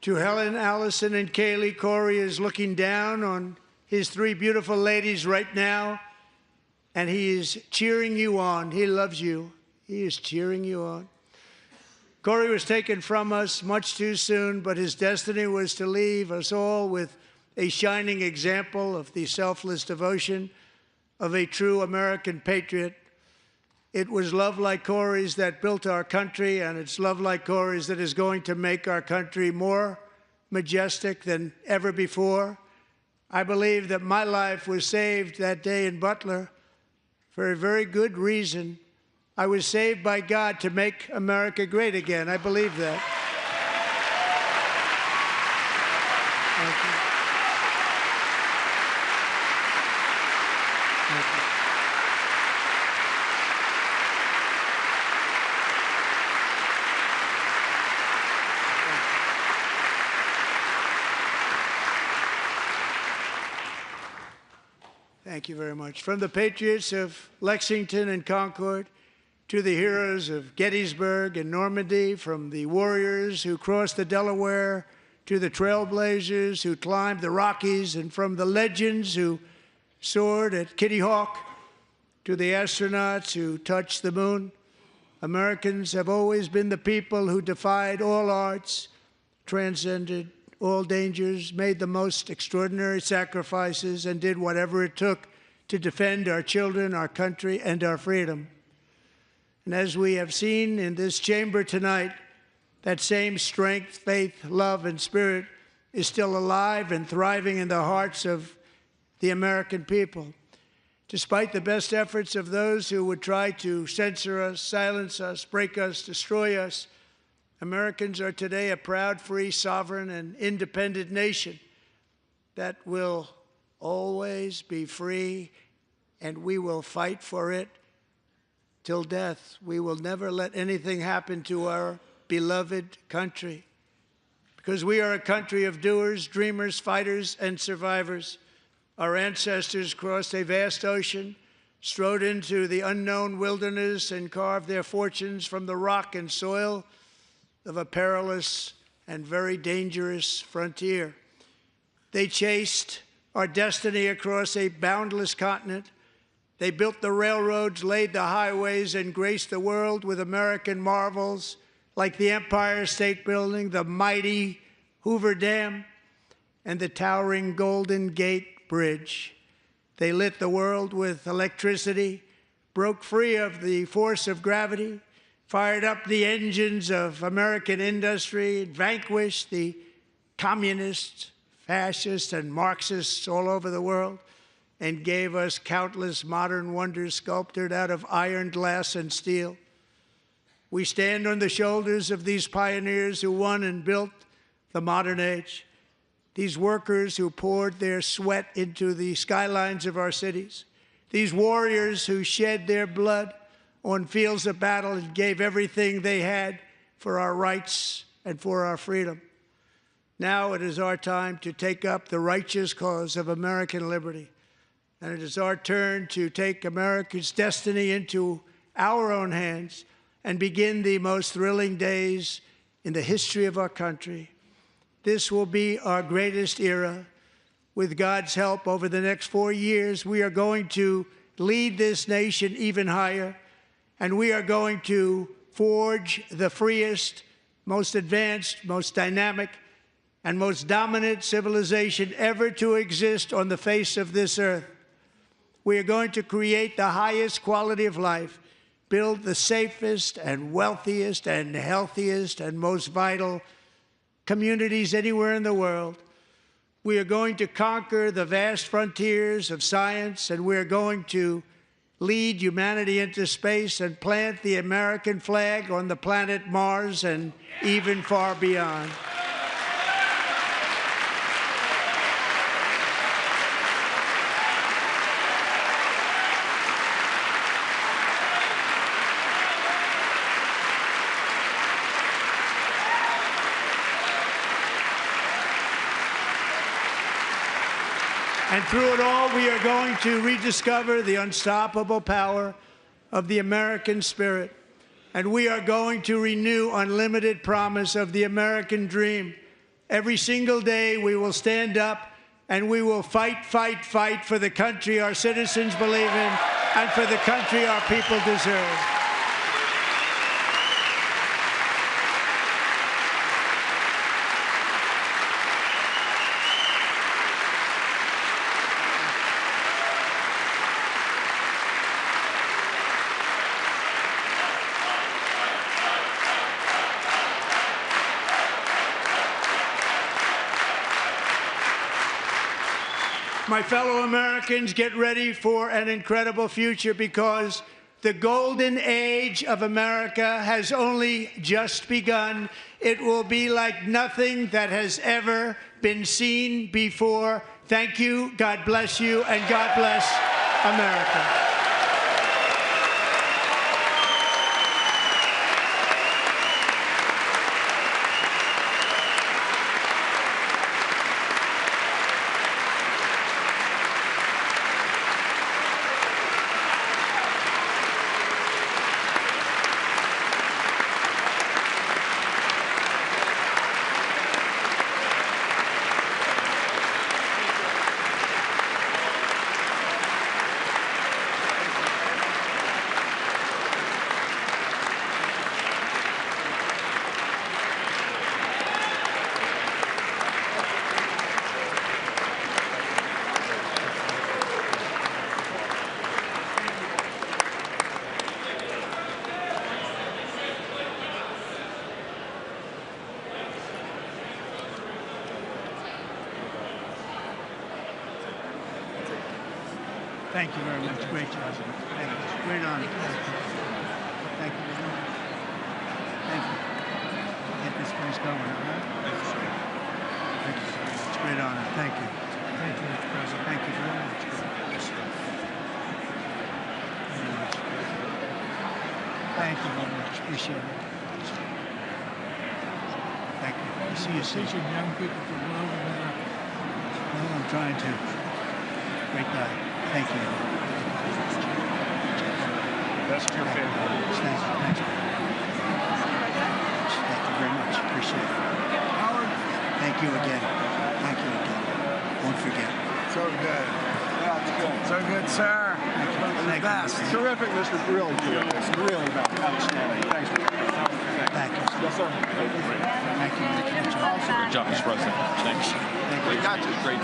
To Helen, Allison, and Kaylee, Corey is looking down on his 3 beautiful ladies right now, and he is cheering you on. He loves you. He is cheering you on. Corey was taken from us much too soon, but his destiny was to leave us all with a shining example of the selfless devotion of a true American patriot. It was love like Corey's that built our country, and it's love like Corey's that is going to make our country more majestic than ever before. I believe that my life was saved that day in Butler for a very good reason. I was saved by God to make America great again. I believe that. Thank you. Thank you. Thank you very much. From the patriots of Lexington and Concord to the heroes of Gettysburg and Normandy, from the warriors who crossed the Delaware to the trailblazers who climbed the Rockies, and from the legends who soared at Kitty Hawk to the astronauts who touched the moon, Americans have always been the people who defied all odds, transcended all dangers, made the most extraordinary sacrifices, and did whatever it took to defend our children, our country, and our freedom. And as we have seen in this chamber tonight, that same strength, faith, love, and spirit is still alive and thriving in the hearts of the American people. Despite the best efforts of those who would try to censor us, silence us, break us, destroy us, Americans are today a proud, free, sovereign, and independent nation that will always be free, and we will fight for it till death. We will never let anything happen to our beloved country, because we are a country of doers, dreamers, fighters, and survivors. Our ancestors crossed a vast ocean, strode into the unknown wilderness, and carved their fortunes from the rock and soil of a perilous and very dangerous frontier. They chased our destiny across a boundless continent. They built the railroads, laid the highways, and graced the world with American marvels like the Empire State Building, the mighty Hoover Dam, and the towering Golden Gate Bridge. They lit the world with electricity, broke free of the force of gravity, fired up the engines of American industry, vanquished the communists, fascists, and Marxists all over the world, and gave us countless modern wonders sculptured out of iron, glass, and steel. We stand on the shoulders of these pioneers who won and built the modern age, these workers who poured their sweat into the skylines of our cities, these warriors who shed their blood on fields of battle and gave everything they had for our rights and for our freedom. Now it is our time to take up the righteous cause of American liberty. And it is our turn to take America's destiny into our own hands and begin the most thrilling days in the history of our country. This will be our greatest era. With God's help, over the next 4 years, we are going to lead this nation even higher, and we are going to forge the freest, most advanced, most dynamic, and most dominant civilization ever to exist on the face of this earth. We are going to create the highest quality of life, build the safest and wealthiest and healthiest and most vital communities anywhere in the world. We are going to conquer the vast frontiers of science, and we are going to lead humanity into space and plant the American flag on the planet Mars and even far beyond. And through it all, we are going to rediscover the unstoppable power of the American spirit. And we are going to renew unlimited promise of the American dream. Every single day, we will stand up and we will fight, fight, fight for the country our citizens believe in and for the country our people deserve. My fellow Americans, get ready for an incredible future, because the golden age of America has only just begun. It will be like nothing that has ever been seen before. Thank you, God bless you, and God bless America. Thank you very much. Great job. Thank you. Great honor. Thank you. Thank you. Get this place going, all right? Thank you, sir. Thank you very much. Great honor. Thank you. Thank you, Mr. President. Thank you very much. Yes, sir. Very much. Thank you very much. Appreciate it. Thank you. I see you soon. Young people to go over there. Well, I'm trying to. Great guy. Thank you. That's your favorite. Thank you. Thank you. Thank you very much. Appreciate it. Howard. Thank you again. Thank you again. Won't forget. So good. Yeah, it's good. So good, sir. Thank you. Thank you. Terrific, Mr. Really good. Really outstanding. Thanks. Thank you. Yes, sir. Thank you. Great job, Mr. President. Thanks. Thank you. Great.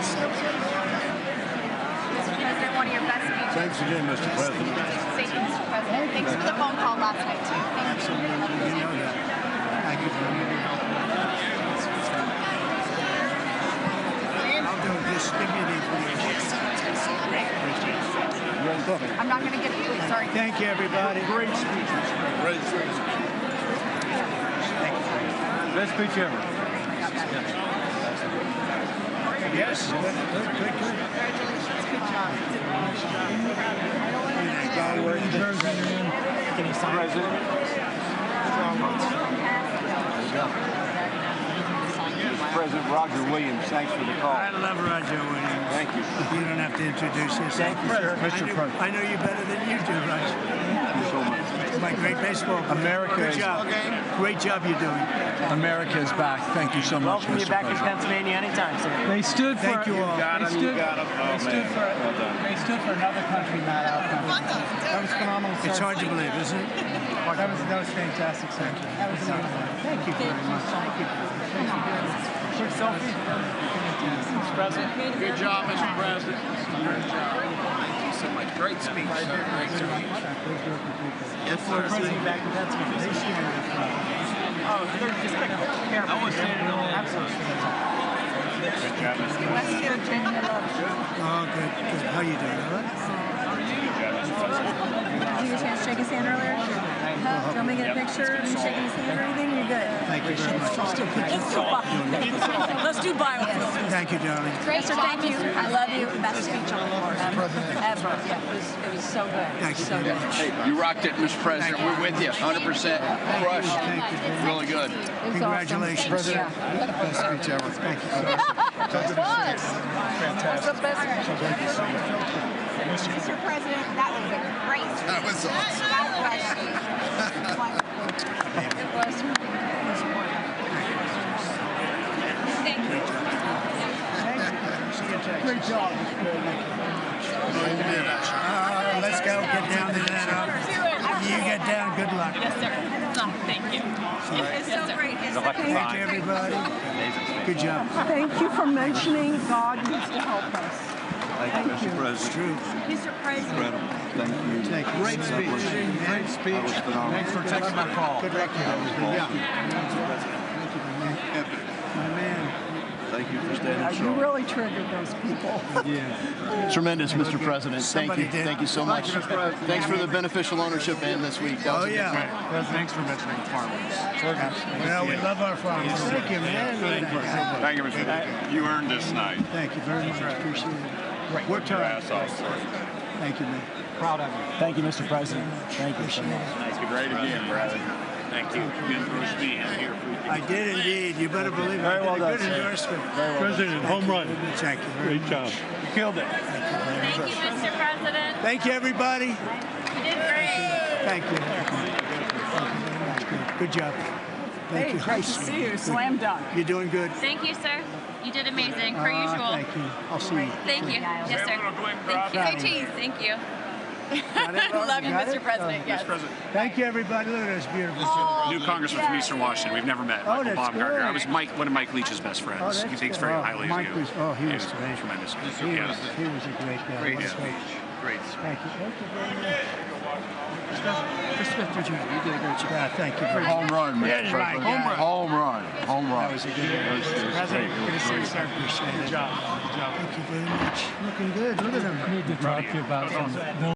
Mr. President, one of your best speeches. Thanks again, Mr. President. Thank you, Mr. President. Thanks for the phone call last night, too. Absolutely. You know that. Thank you very much. I'll do it. Just give me the information. I'm not going to get it. Sorry. Thank you, everybody. Great speech. Great speech. Thank you. Best speech ever. Yes. Good. Congratulations. Good job. Can you sign President Roger Williams, thanks for the call. I love Roger Williams. Thank you. You don't have to introduce yourself. Thank you, sir. Mr. President. I know you better than you do, Roger. Thank you so much. My great baseball player. America Good is- job. Great job you're doing. America is back. Thank you so much, Welcome you Mr. back in President. Pennsylvania anytime, sir. They stood for. Thank you all. They stood for another country, not our country. That was phenomenal. It's sir. hard to believe, isn't it? That was fantastic, sir. That was amazing. Thank you very much. Thank you. Quick selfie. Mr. President. Good job, Mr. President. Thank you so much. Great speech. Great speech. Yes, sir. President back in Pennsylvania. Oh, they're just like, I want to say it all. absolutely. West Virginia loves you. Oh, good. How you doing? All right? Did you get a chance to shake his hand earlier? Do you want me to get a picture of you shaking his hand or anything? You're good. Thank you very much. Let's do biofilm. Thank you, darling. Great, sir. Thank you. I love you. Best speech on the floor ever. Yeah, it was so good. Thank you So very good. much. Hey, you rocked it, Mr. President. We're with you. 100%. Crushed. Thank you. Really good. It was Congratulations. awesome. Yeah. Best speech ever. Thank you. It was. What's the best Mr. President, that was a great speech. That was awesome. God bless you. It was wonderful. Thank you. Great job. Let's go. Get down to that. You get down. Good luck. Yes, sir. Thank you. It's so great. Thank you, everybody. Good job. Thank you for mentioning God needs to help us. Thank you, Mr. President. It's true. Mr. President. Thank you. Thank you. Great speech. Great speech. Thanks for taking my call. Good luck to you. Yeah. My man. Thank you for standing You strong. really triggered those people. Tremendous, Mr. President. Somebody Thank you. did. Thank you so much. Thanks for the beneficial ownership and this week. That was a good yeah. time. Thanks for mentioning farmers. Well, we love our farmers. Thank you, man. Thank you, Mr. President. You earned this night. Thank you very much. Appreciate it. We're tired. Thank you, man. Proud of you. Thank you, Mr. President. Thank you so much. Thank you. Great again, brother. Thank you. You endorsed me. I'm here for you. I did indeed. You better believe it. Very well I did a done, good sir. endorsement. President, home run. Thank you very much. job. You killed it. Thank you, Mr. President. Thank you, everybody. You did great. Thank you. Good job. Thank Hey, you. great to see you. Slam dunk. You're doing good. Thank you, sir. You did amazing, per usual. Thank you. I'll see you. Thank you. Yes, sir. Thank you. Hey, cheese. Thank you. Love you, Mr. President. Yes. Thank you, everybody. Look at this beautiful Oh, New congressman from Eastern Washington. We've never met. Oh, Michael that's Baumgartner. good. I was one of Mike Leach's best friends. Oh, He that's thinks good. very Oh, highly Mike of you. was- he was great. tremendous. He was a great guy. Great What a speech. great- Great. Thank you. Thank you very much. Mr. Smith, you did a great job. Thank you very much. Home run, Mr. Yes, my President. guy. Home run. Home home run. That was a good one. President, good to see you, sir. Appreciate it. Good job. Good job. Thank you very much. Looking good. Look at him. I need to talk to you about something.